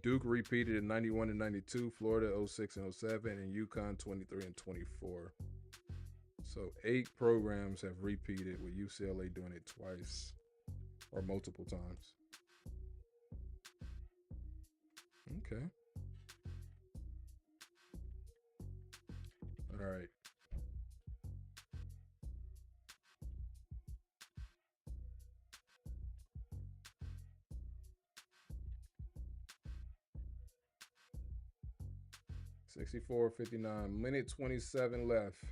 Duke repeated in 91 and 92. Florida 06 and 07, and UConn 23 and 24. So 8 programs have repeated, with UCLA doing it twice or multiple times. Okay. All right. $64-59. Minute 27 left.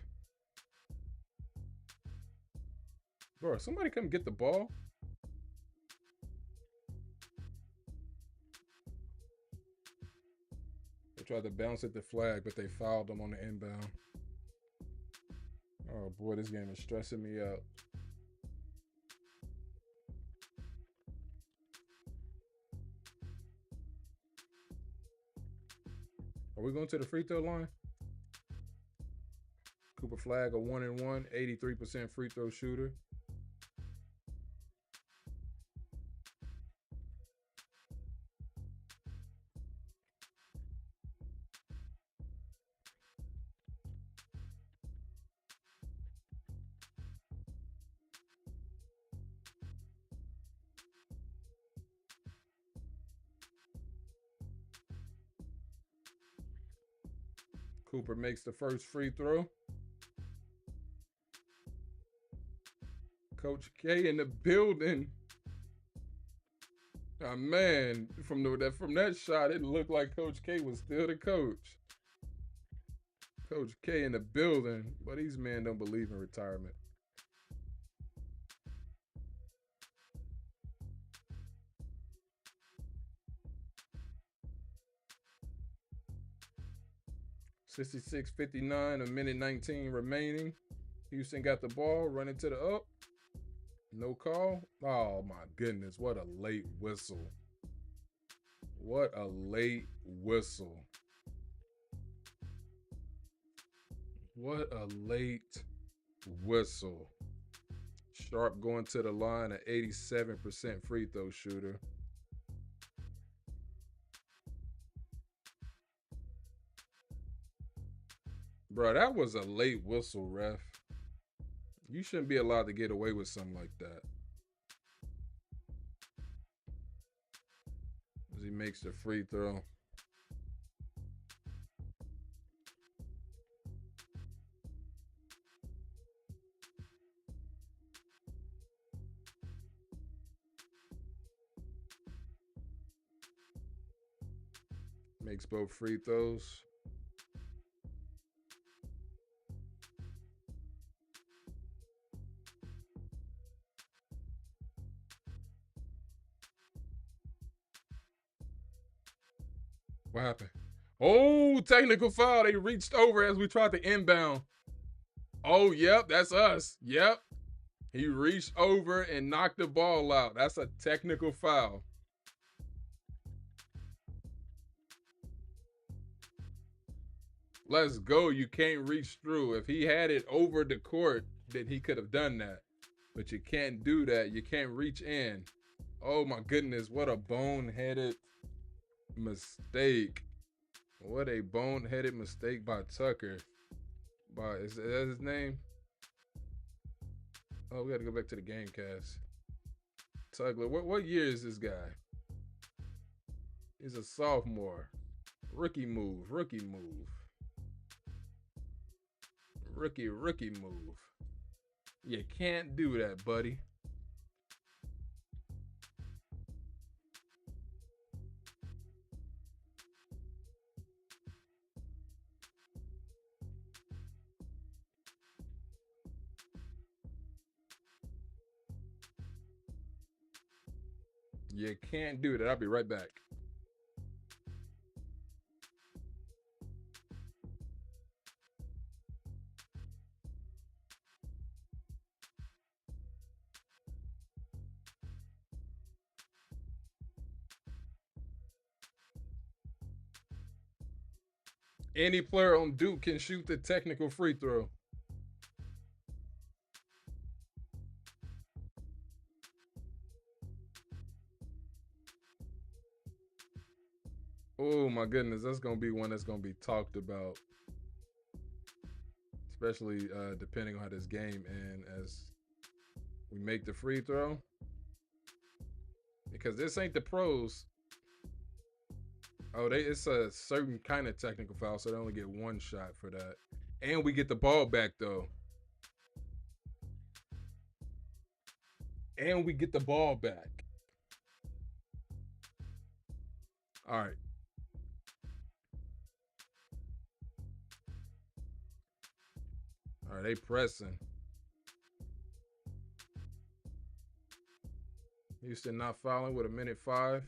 Bro, somebody come get the ball. They tried to bounce it to Flagg, but they fouled him on the inbound. Oh boy, this game is stressing me out. Are we going to the free throw line? Cooper Flagg, a 1-and-1, 83% free throw shooter. Cooper makes the first free throw. Coach K in the building. Oh, man, from that shot, it looked like Coach K was still the coach. Coach K in the building, but these men don't believe in retirement. $66-59, a minute 19 remaining. Houston got the ball, running to the up. No call. Oh my goodness, what a late whistle. What a late whistle. What a late whistle. Sharp going to the line, at 87% free throw shooter. Bro, that was a late whistle, ref. You shouldn't be allowed to get away with something like that. As he makes the free throw. Makes both free throws. What happened? Oh, technical foul. They reached over as we tried to inbound. Oh, yep, that's us. Yep. He reached over and knocked the ball out. That's a technical foul. Let's go. You can't reach through. If he had it over the court, then he could have done that. But you can't do that. You can't reach in. Oh my goodness, what a boneheaded mistake. What a boneheaded mistake by Tucker. Is that his name? Oh, we got to go back to the game cast. Tugler, what year is this guy? He's a sophomore. Rookie move. Rookie move. Rookie move. You can't do that, buddy. You can't do that. I'll be right back. Any player on Duke can shoot the technical free throw. Oh my goodness, that's gonna be one that's gonna be talked about, especially depending on how this game ends as we make the free throw. Because this ain't the pros. Oh, it's a certain kind of technical foul, so they only get one shot for that. And we get the ball back though. And we get the ball back. All right. All right, they pressing. Houston not fouling with 1:05.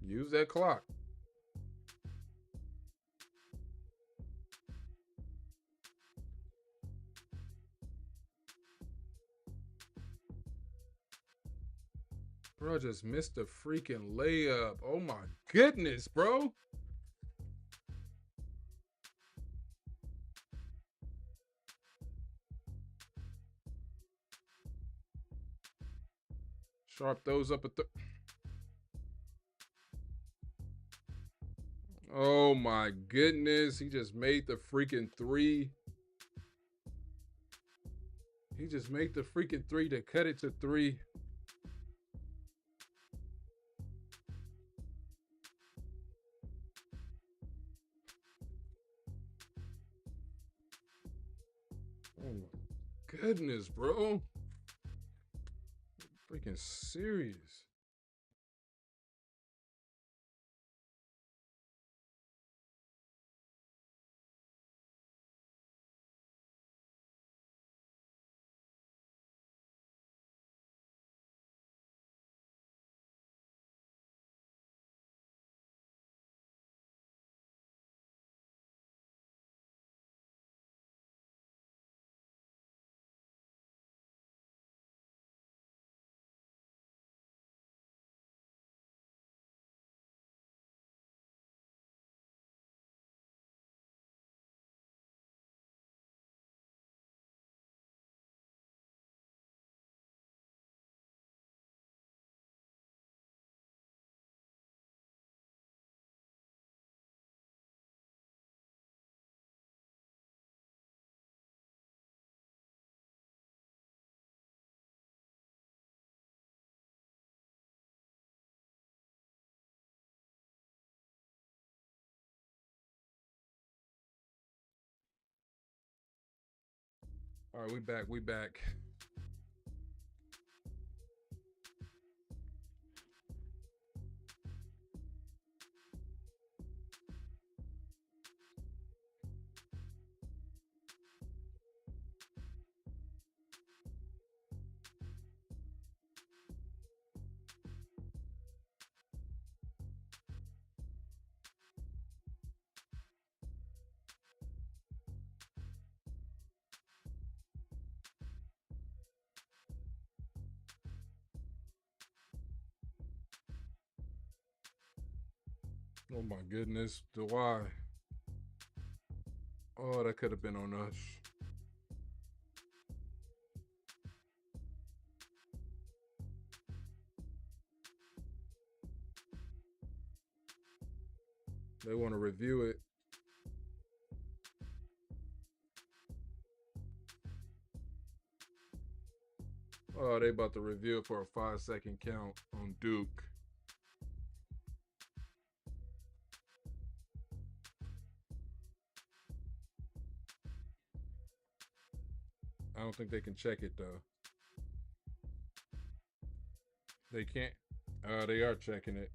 Use that clock. Bro, just missed a freaking layup. Oh my goodness, bro. Sharp throws up a oh my goodness. He just made the freaking three. He just made the freaking three to cut it to 3. Oh my goodness, bro. Freaking serious. All right, we back. We back. Oh my goodness. Why? Oh, that could have been on us. They want to review it. Oh, they about to review it for a 5-second count on Duke. I don't think they can check it though. They can't. They are checking it.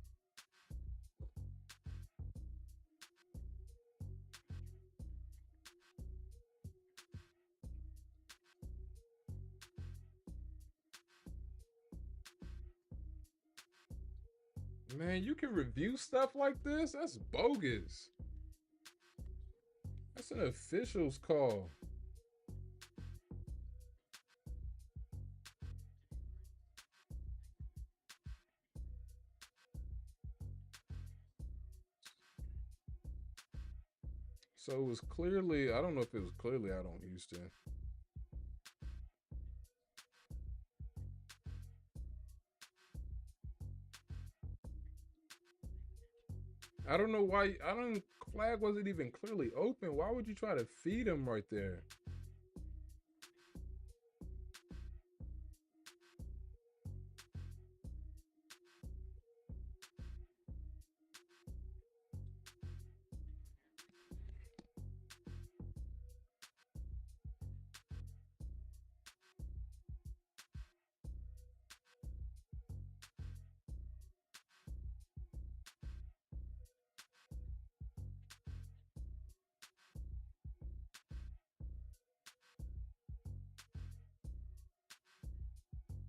Man, you can review stuff like this? That's bogus. That's an official's call. So it was clearly, I don't know if it was clearly out on Houston. I don't know why. Flagg wasn't even clearly open. Why would you try to feed him right there?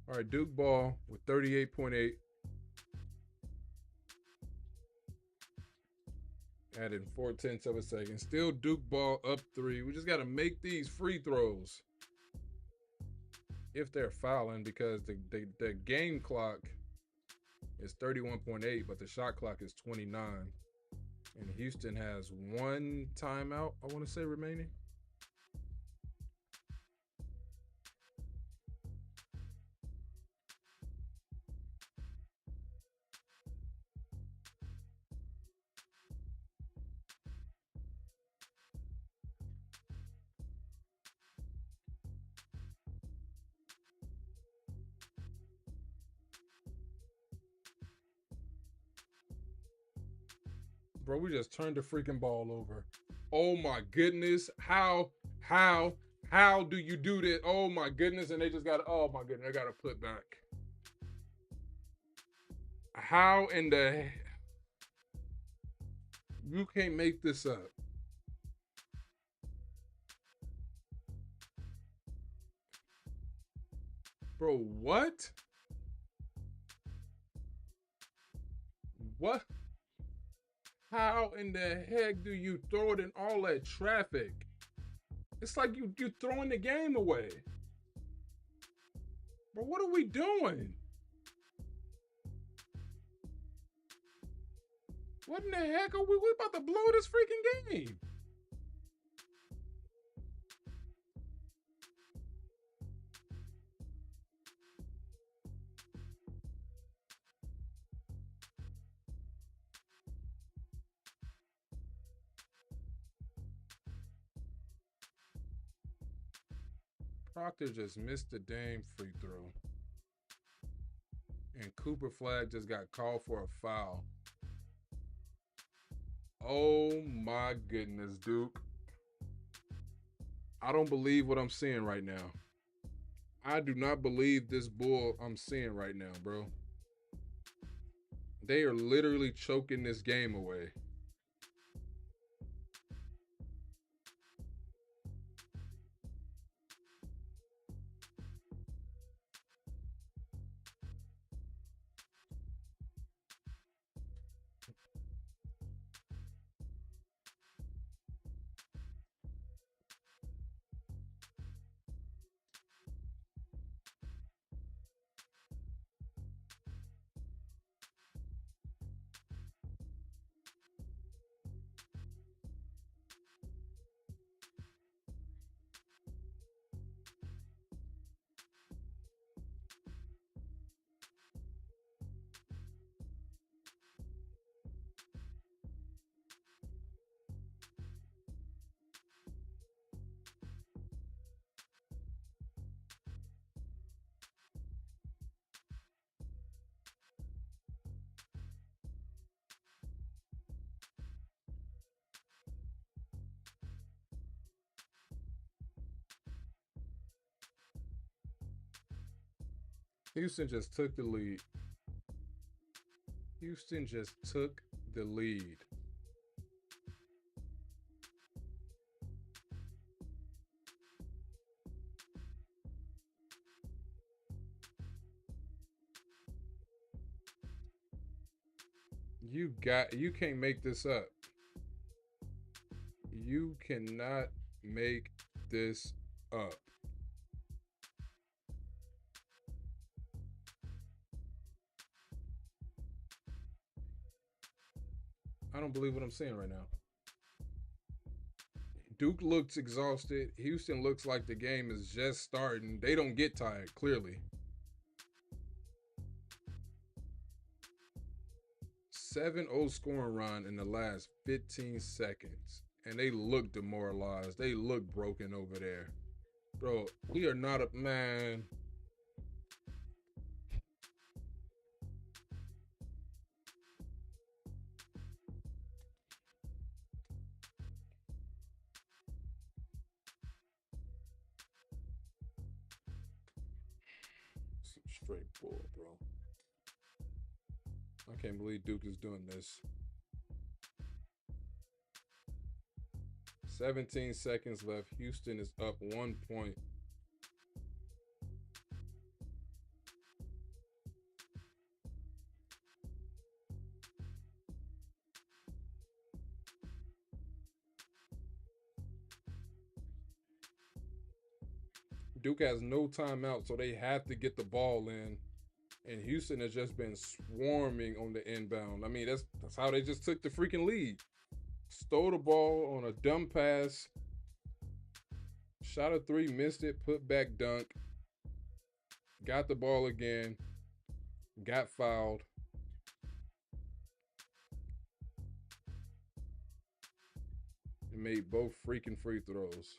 All right, Duke ball with 38.8. Added 4/10 of a second. Still Duke ball up 3. We just got to make these free throws. If they're fouling, because the game clock is 31.8, but the shot clock is 29. And Houston has 1 timeout, I want to say, remaining. Bro, we just turned the freaking ball over. Oh my goodness. How do you do that? Oh my goodness. And they just got, oh my goodness, they got to put back. How in the, you can't make this up. Bro, what? What? How in the heck do you throw it in all that traffic? It's like you're throwing the game away. Bro, what are we doing? What in the heck are we about to blow this freaking game? Proctor just missed the damn free throw. And Cooper Flagg just got called for a foul. Oh my goodness, Duke. I don't believe what I'm seeing right now. I do not believe this bull I'm seeing right now, bro. They are literally choking this game away. Houston just took the lead. Houston just took the lead. You can't make this up. You cannot make this up. I don't believe what I'm saying right now. Duke looks exhausted. Houston looks like the game is just starting. They don't get tired, clearly. 7-0 scoring run in the last 15 seconds. And they look demoralized. They look broken over there. Bro, we are not a man. Some straight bull, bro. I can't believe Duke is doing this. 17 seconds left. Houston is up 1 point. Duke has no timeout, so they have to get the ball in. And Houston has just been swarming on the inbound. I mean, that's how they just took the freaking lead. Stole the ball on a dumb pass. Shot a three, missed it, put back dunk. Got the ball again. Got fouled. And made both freaking free throws.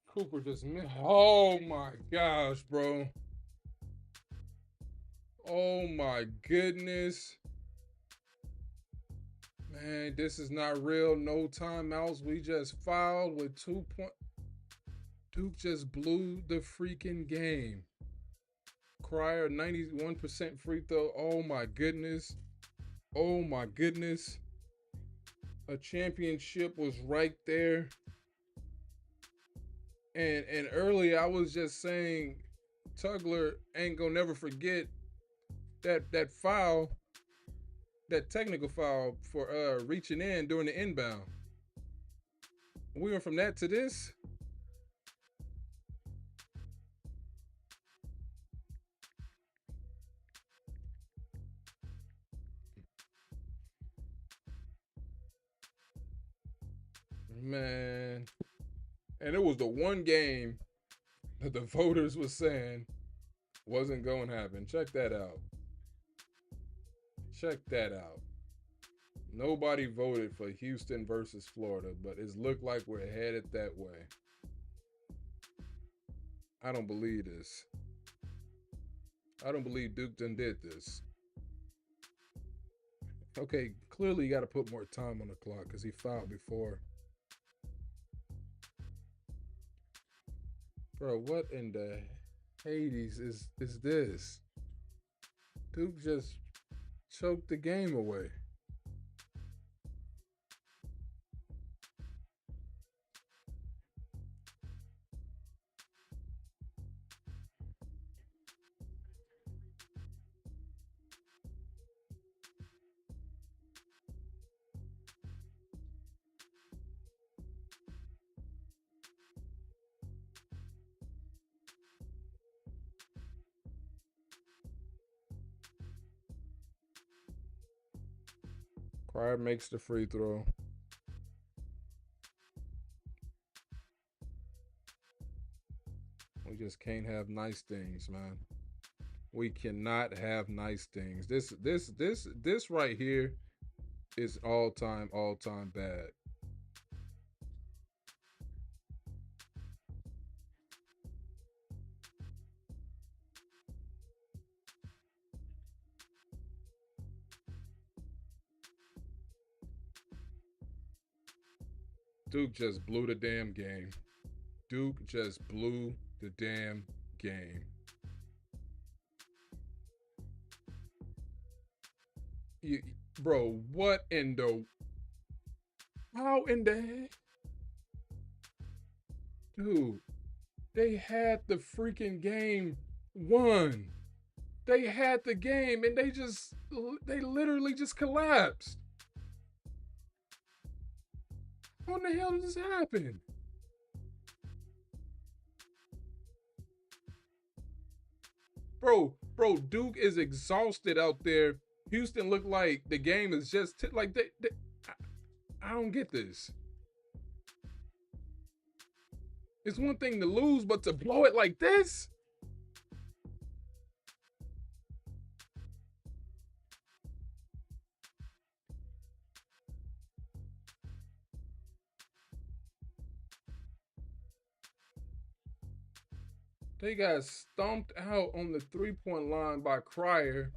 Cooper just missed. Oh my gosh, bro. Oh my goodness. Man, this is not real. No timeouts. We just fouled with 2 points. Duke just blew the freaking game. Cryer, 91% free throw. Oh my goodness. Oh my goodness. A championship was right there. And earlier I was just saying Tugler ain't gonna never forget that foul, that technical foul for reaching in during the inbound. We went from that to this. Man. And it was the one game that the voters was saying wasn't going to happen. Check that out. Check that out. Nobody voted for Houston versus Florida, but it's looked like we're headed that way. I don't believe this. I don't believe Duke done did this. Okay, clearly you got to put more time on the clock because he fouled before. Bro, what in the Hades is this? Duke just choked the game away. Cryer makes the free throw. We just can't have nice things, man. We cannot have nice things. This right here is all time bad. Duke just blew the damn game. Duke just blew the damn game. You, bro, what in the. How in the heck? Dude, they had the freaking game won. They had the game and they literally just collapsed. How in the hell did this happen? Bro, Duke is exhausted out there. Houston looked like the game is just like I don't get this. It's one thing to lose, but to blow it like this? They got stomped out on the 3-point line by Cryer,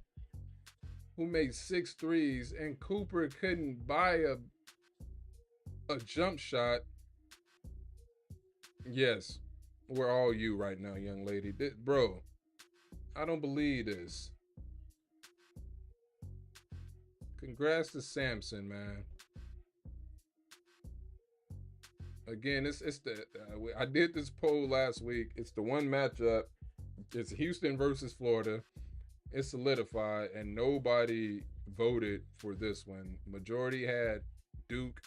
who made 6 threes, and Cooper couldn't buy a jump shot. Yes, we're all you right now, young lady. Bro, I don't believe this. Congrats to Samson, man. Again, it's the I did this poll last week. It's the one matchup. It's Houston versus Florida. It's solidified, and nobody voted for this one. Majority had Duke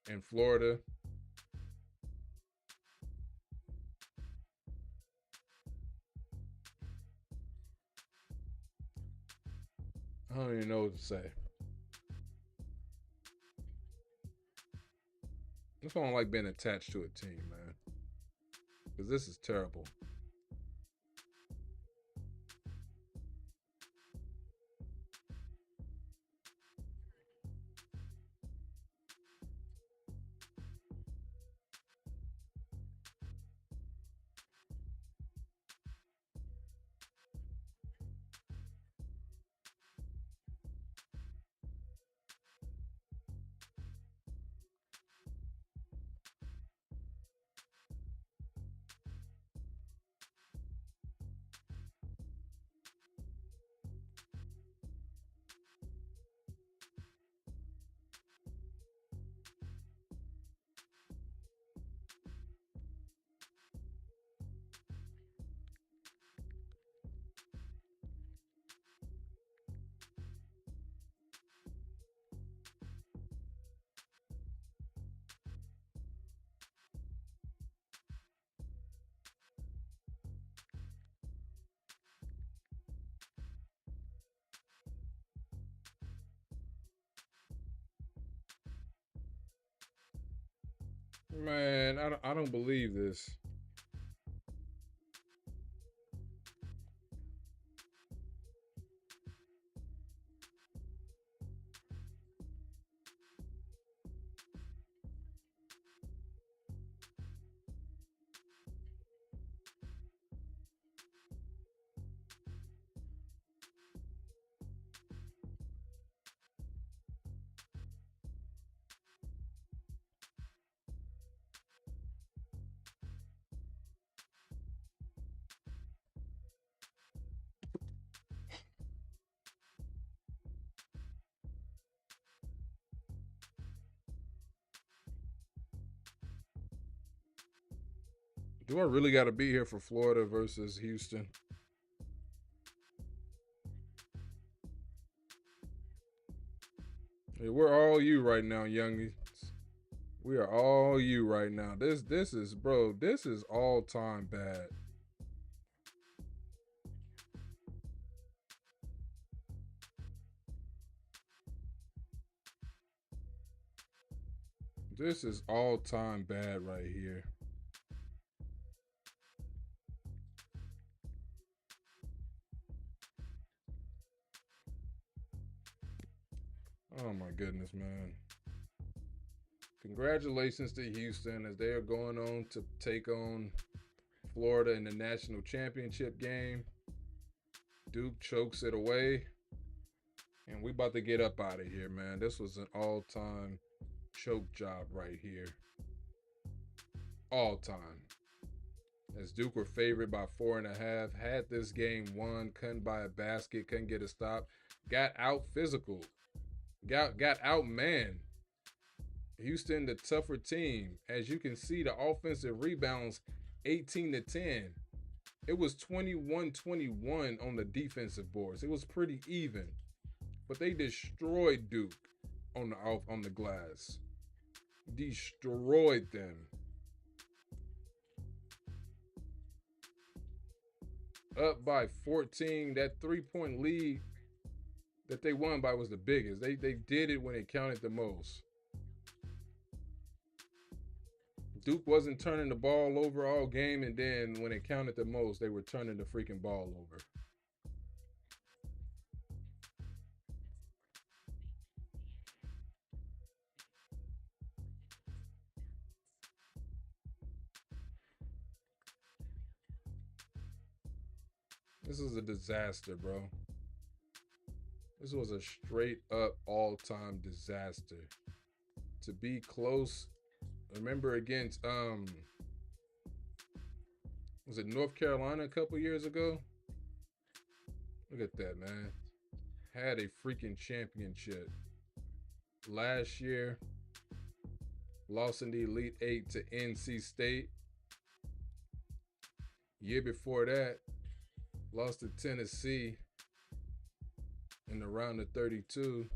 and Florida. I don't even know what to say. That's why I don't like being attached to a team, man. Because this is terrible. Man, I don't believe this. Do I really got to be here for Florida versus Houston? Hey, we're all you right now, youngies. We are all you right now. This is, bro, this is all time bad. This is all time bad right here. Oh my goodness, man. Congratulations to Houston as they are going on to take on Florida in the national championship game. Duke chokes it away. And we about to get up out of here, man. This was an all-time choke job right here. All time. As Duke were favored by 4.5, had this game won, couldn't buy a basket, couldn't get a stop, got out physical, got out man. Houston, the tougher team. As you can see, the offensive rebounds 18-10. It was 21-21 on the defensive boards. It was pretty even. But they destroyed Duke on the glass. Destroyed them. Up by 14. That 3-point lead that they won by was the biggest. They did it when it counted the most. Duke wasn't turning the ball over all game, and then when it counted the most, they were turning the freaking ball over. This is a disaster, bro. This was a straight up all-time disaster. To be close, remember against was it North Carolina a couple years ago? Look at that, man. Had a freaking championship. Last year, lost in the Elite Eight to NC State. Year before that, lost to Tennessee in the round of 32.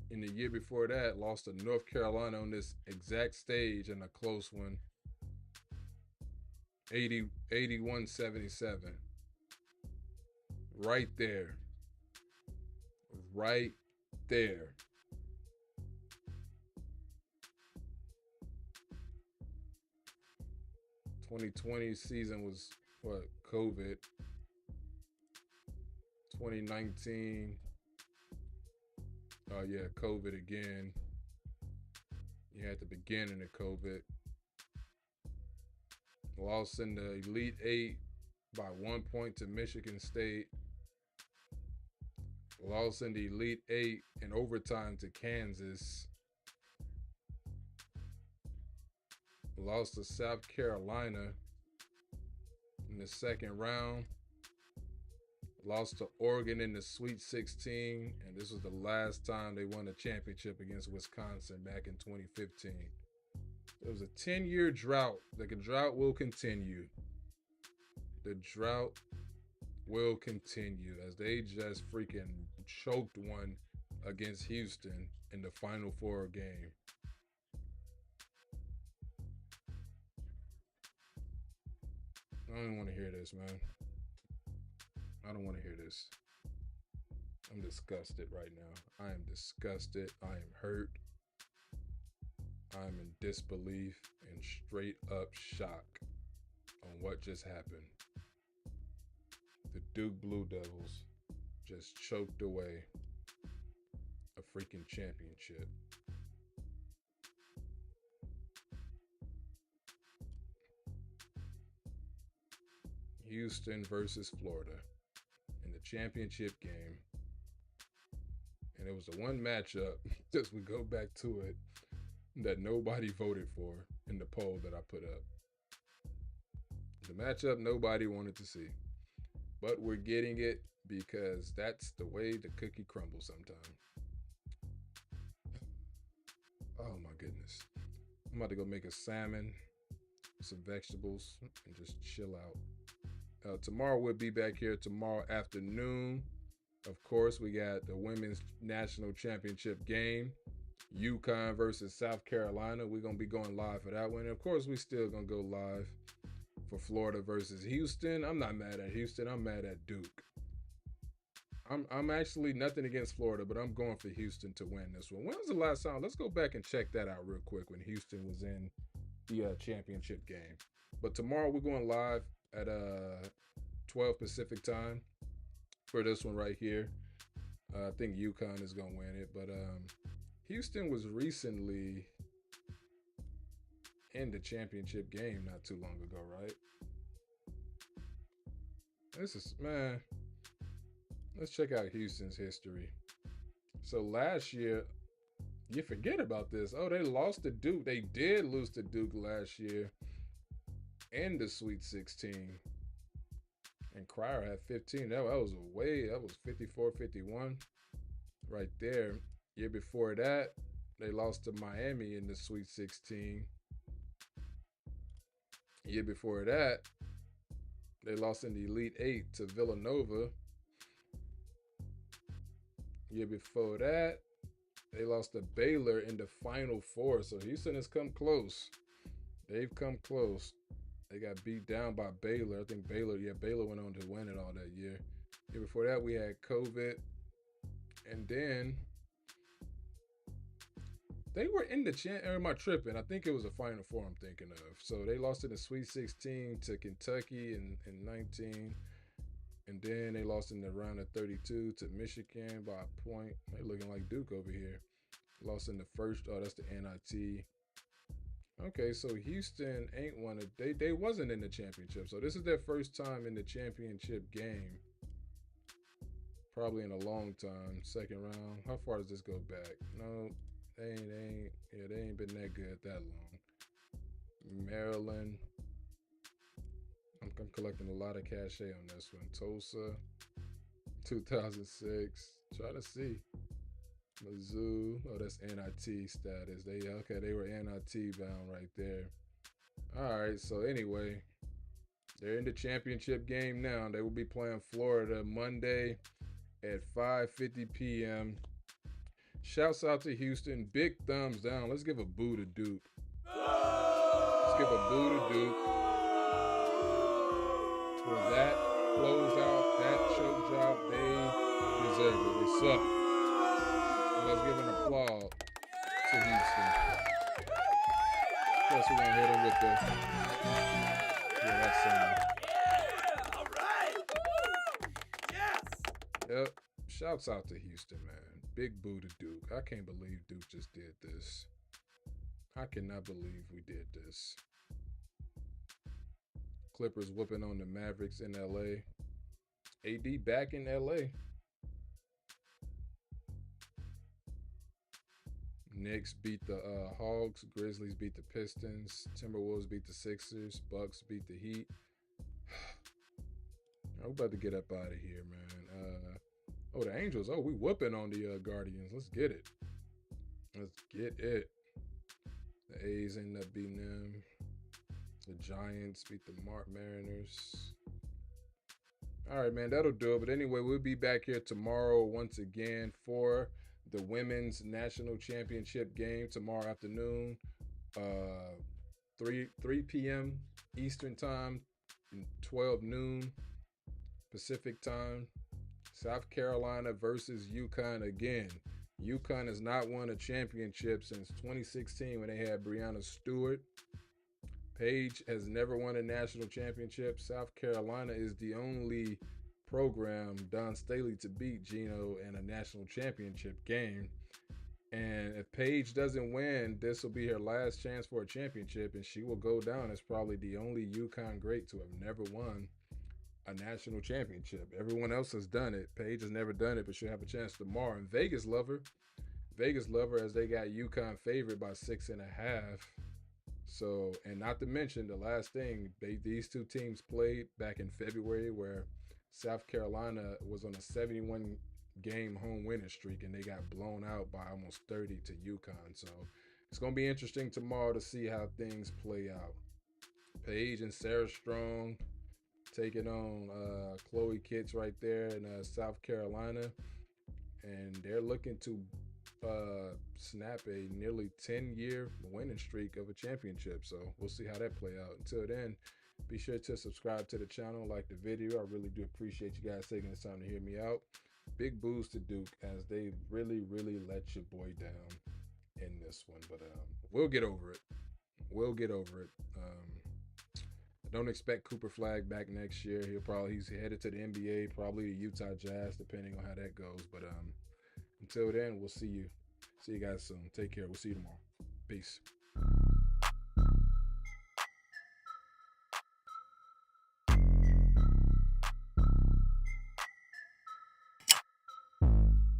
In the year before that, lost to North Carolina on this exact stage in a close one. 81-77. Right there. Right there. '20 season was what? COVID. 2019. Oh yeah, COVID again. You had the beginning of COVID. Lost in the Elite Eight by 1 point to Michigan State. Lost in the Elite Eight in overtime to Kansas. Lost to South Carolina in the second round. Lost to Oregon in the Sweet 16. And this was the last time they won a championship against Wisconsin back in 2015. It was a 10-year drought. The drought will continue. The drought will continue as they just freaking choked one against Houston in the Final Four game. I don't want to hear this, man. I don't want to hear this. I'm disgusted right now. I am disgusted. I am hurt. I'm in disbelief and straight up shock on what just happened. The Duke Blue Devils just choked away a freaking championship. Houston versus Florida in the championship game. And it was the one matchup, as we go back to it, that nobody voted for in the poll that I put up. The matchup nobody wanted to see. But we're getting it because that's the way the cookie crumbles sometimes. Oh my goodness. I'm about to go make a salmon, some vegetables, and just chill out. Tomorrow we'll be back here tomorrow afternoon. Of course, we got the women's national championship game. UConn versus South Carolina. We're going to be going live for that one. And of course, we still going to go live for Florida versus Houston. I'm not mad at Houston. I'm mad at Duke. I'm actually nothing against Florida, but I'm going for Houston to win this one. When was the last time? Let's go back and check that out real quick when Houston was in the championship game. But tomorrow we're going live at 12 Pacific time for this one right here. I think UConn is going to win it, but Houston was recently in the championship game not too long ago, right? This is, man, let's check out Houston's history. So last year, You forget about this. Oh, they lost to Duke. They did lose to Duke last year in the Sweet 16. And Cryer had 15. That was that was 54-51 right there. Year before that, they lost to Miami in the Sweet 16. Year before that, they lost in the Elite Eight to Villanova. Year before that, they lost to Baylor in the Final Four. So Houston has come close. They've come close. They got beat down by Baylor. I think Baylor went on to win it all that year. Year before that, we had COVID. And then they were in the am I tripping? I think it was a Final Four I'm thinking of. So they lost in the Sweet 16 to Kentucky in 19. And then they lost in the round of 32 to Michigan by a point. They're looking like Duke over here. Lost in the first. Oh, that's the NIT. Okay, so Houston ain't one of they wasn't in the championship. So this is their first time in the championship game. Probably in a long time. Second round. How far does this go back? No, they ain't been that good that long. Maryland. I'm collecting a lot of cachet on this one. Tulsa, 2006. Try to see. Mizzou. Oh, that's NIT status. They were NIT bound right there. All right, so anyway, they're in the championship game now. They will be playing Florida Monday at 5:50 p.m. Shouts out to Houston. Big thumbs down. Let's give a boo to Duke. Let's give a boo to Duke for that closeout, that choke job. They deserve it. They suck. Let's give an applause to Houston. Plus, we're going to hit them with the... Yeah, that's all right. Yes. Yep. Shouts out to Houston, man. Big boo to Duke. I can't believe Duke just did this. I cannot believe we did this. Clippers whooping on the Mavericks in LA. AD back in LA. Knicks beat the Hawks. Grizzlies beat the Pistons. Timberwolves beat the Sixers. Bucks beat the Heat. I'm about to get up out of here, man. Oh, the Angels. Oh, we whooping on the Guardians. Let's get it. Let's get it. The A's end up beating them. The Giants beat the Mariners. All right, man, that'll do it. But anyway, we'll be back here tomorrow once again for the Women's National Championship game tomorrow afternoon, 3 p.m. Eastern Time, 12 noon Pacific Time. South Carolina versus UConn again. UConn has not won a championship since 2016 when they had Breanna Stewart. Page has never won a national championship. South Carolina is the only program, Don Staley, to beat Gino in a national championship game. And if Paige doesn't win, this will be her last chance for a championship, and she will go down as probably the only UConn great to have never won a national championship. Everyone else has done it. Paige has never done it, but she'll have a chance tomorrow. And Vegas love her as they got UConn favored by 6.5. So, and not to mention the last thing, these two teams played back in February where South Carolina was on a 71 game home winning streak and they got blown out by almost 30 to UConn. So it's going to be interesting tomorrow to see how things play out. Paige and Sarah Strong taking on Chloe Kitts right there in South Carolina. And they're looking to snap a nearly 10-year winning streak of a championship. So we'll see how that play out. Until then, be sure to subscribe to the channel, like the video. I really do appreciate you guys taking this time to hear me out. Big boos to Duke as they really, really let your boy down in this one. But we'll get over it. We'll get over it. I don't expect Cooper Flagg back next year. He's headed to the NBA, probably the Utah Jazz, depending on how that goes. But until then, we'll see you. See you guys soon. Take care. We'll see you tomorrow. Peace.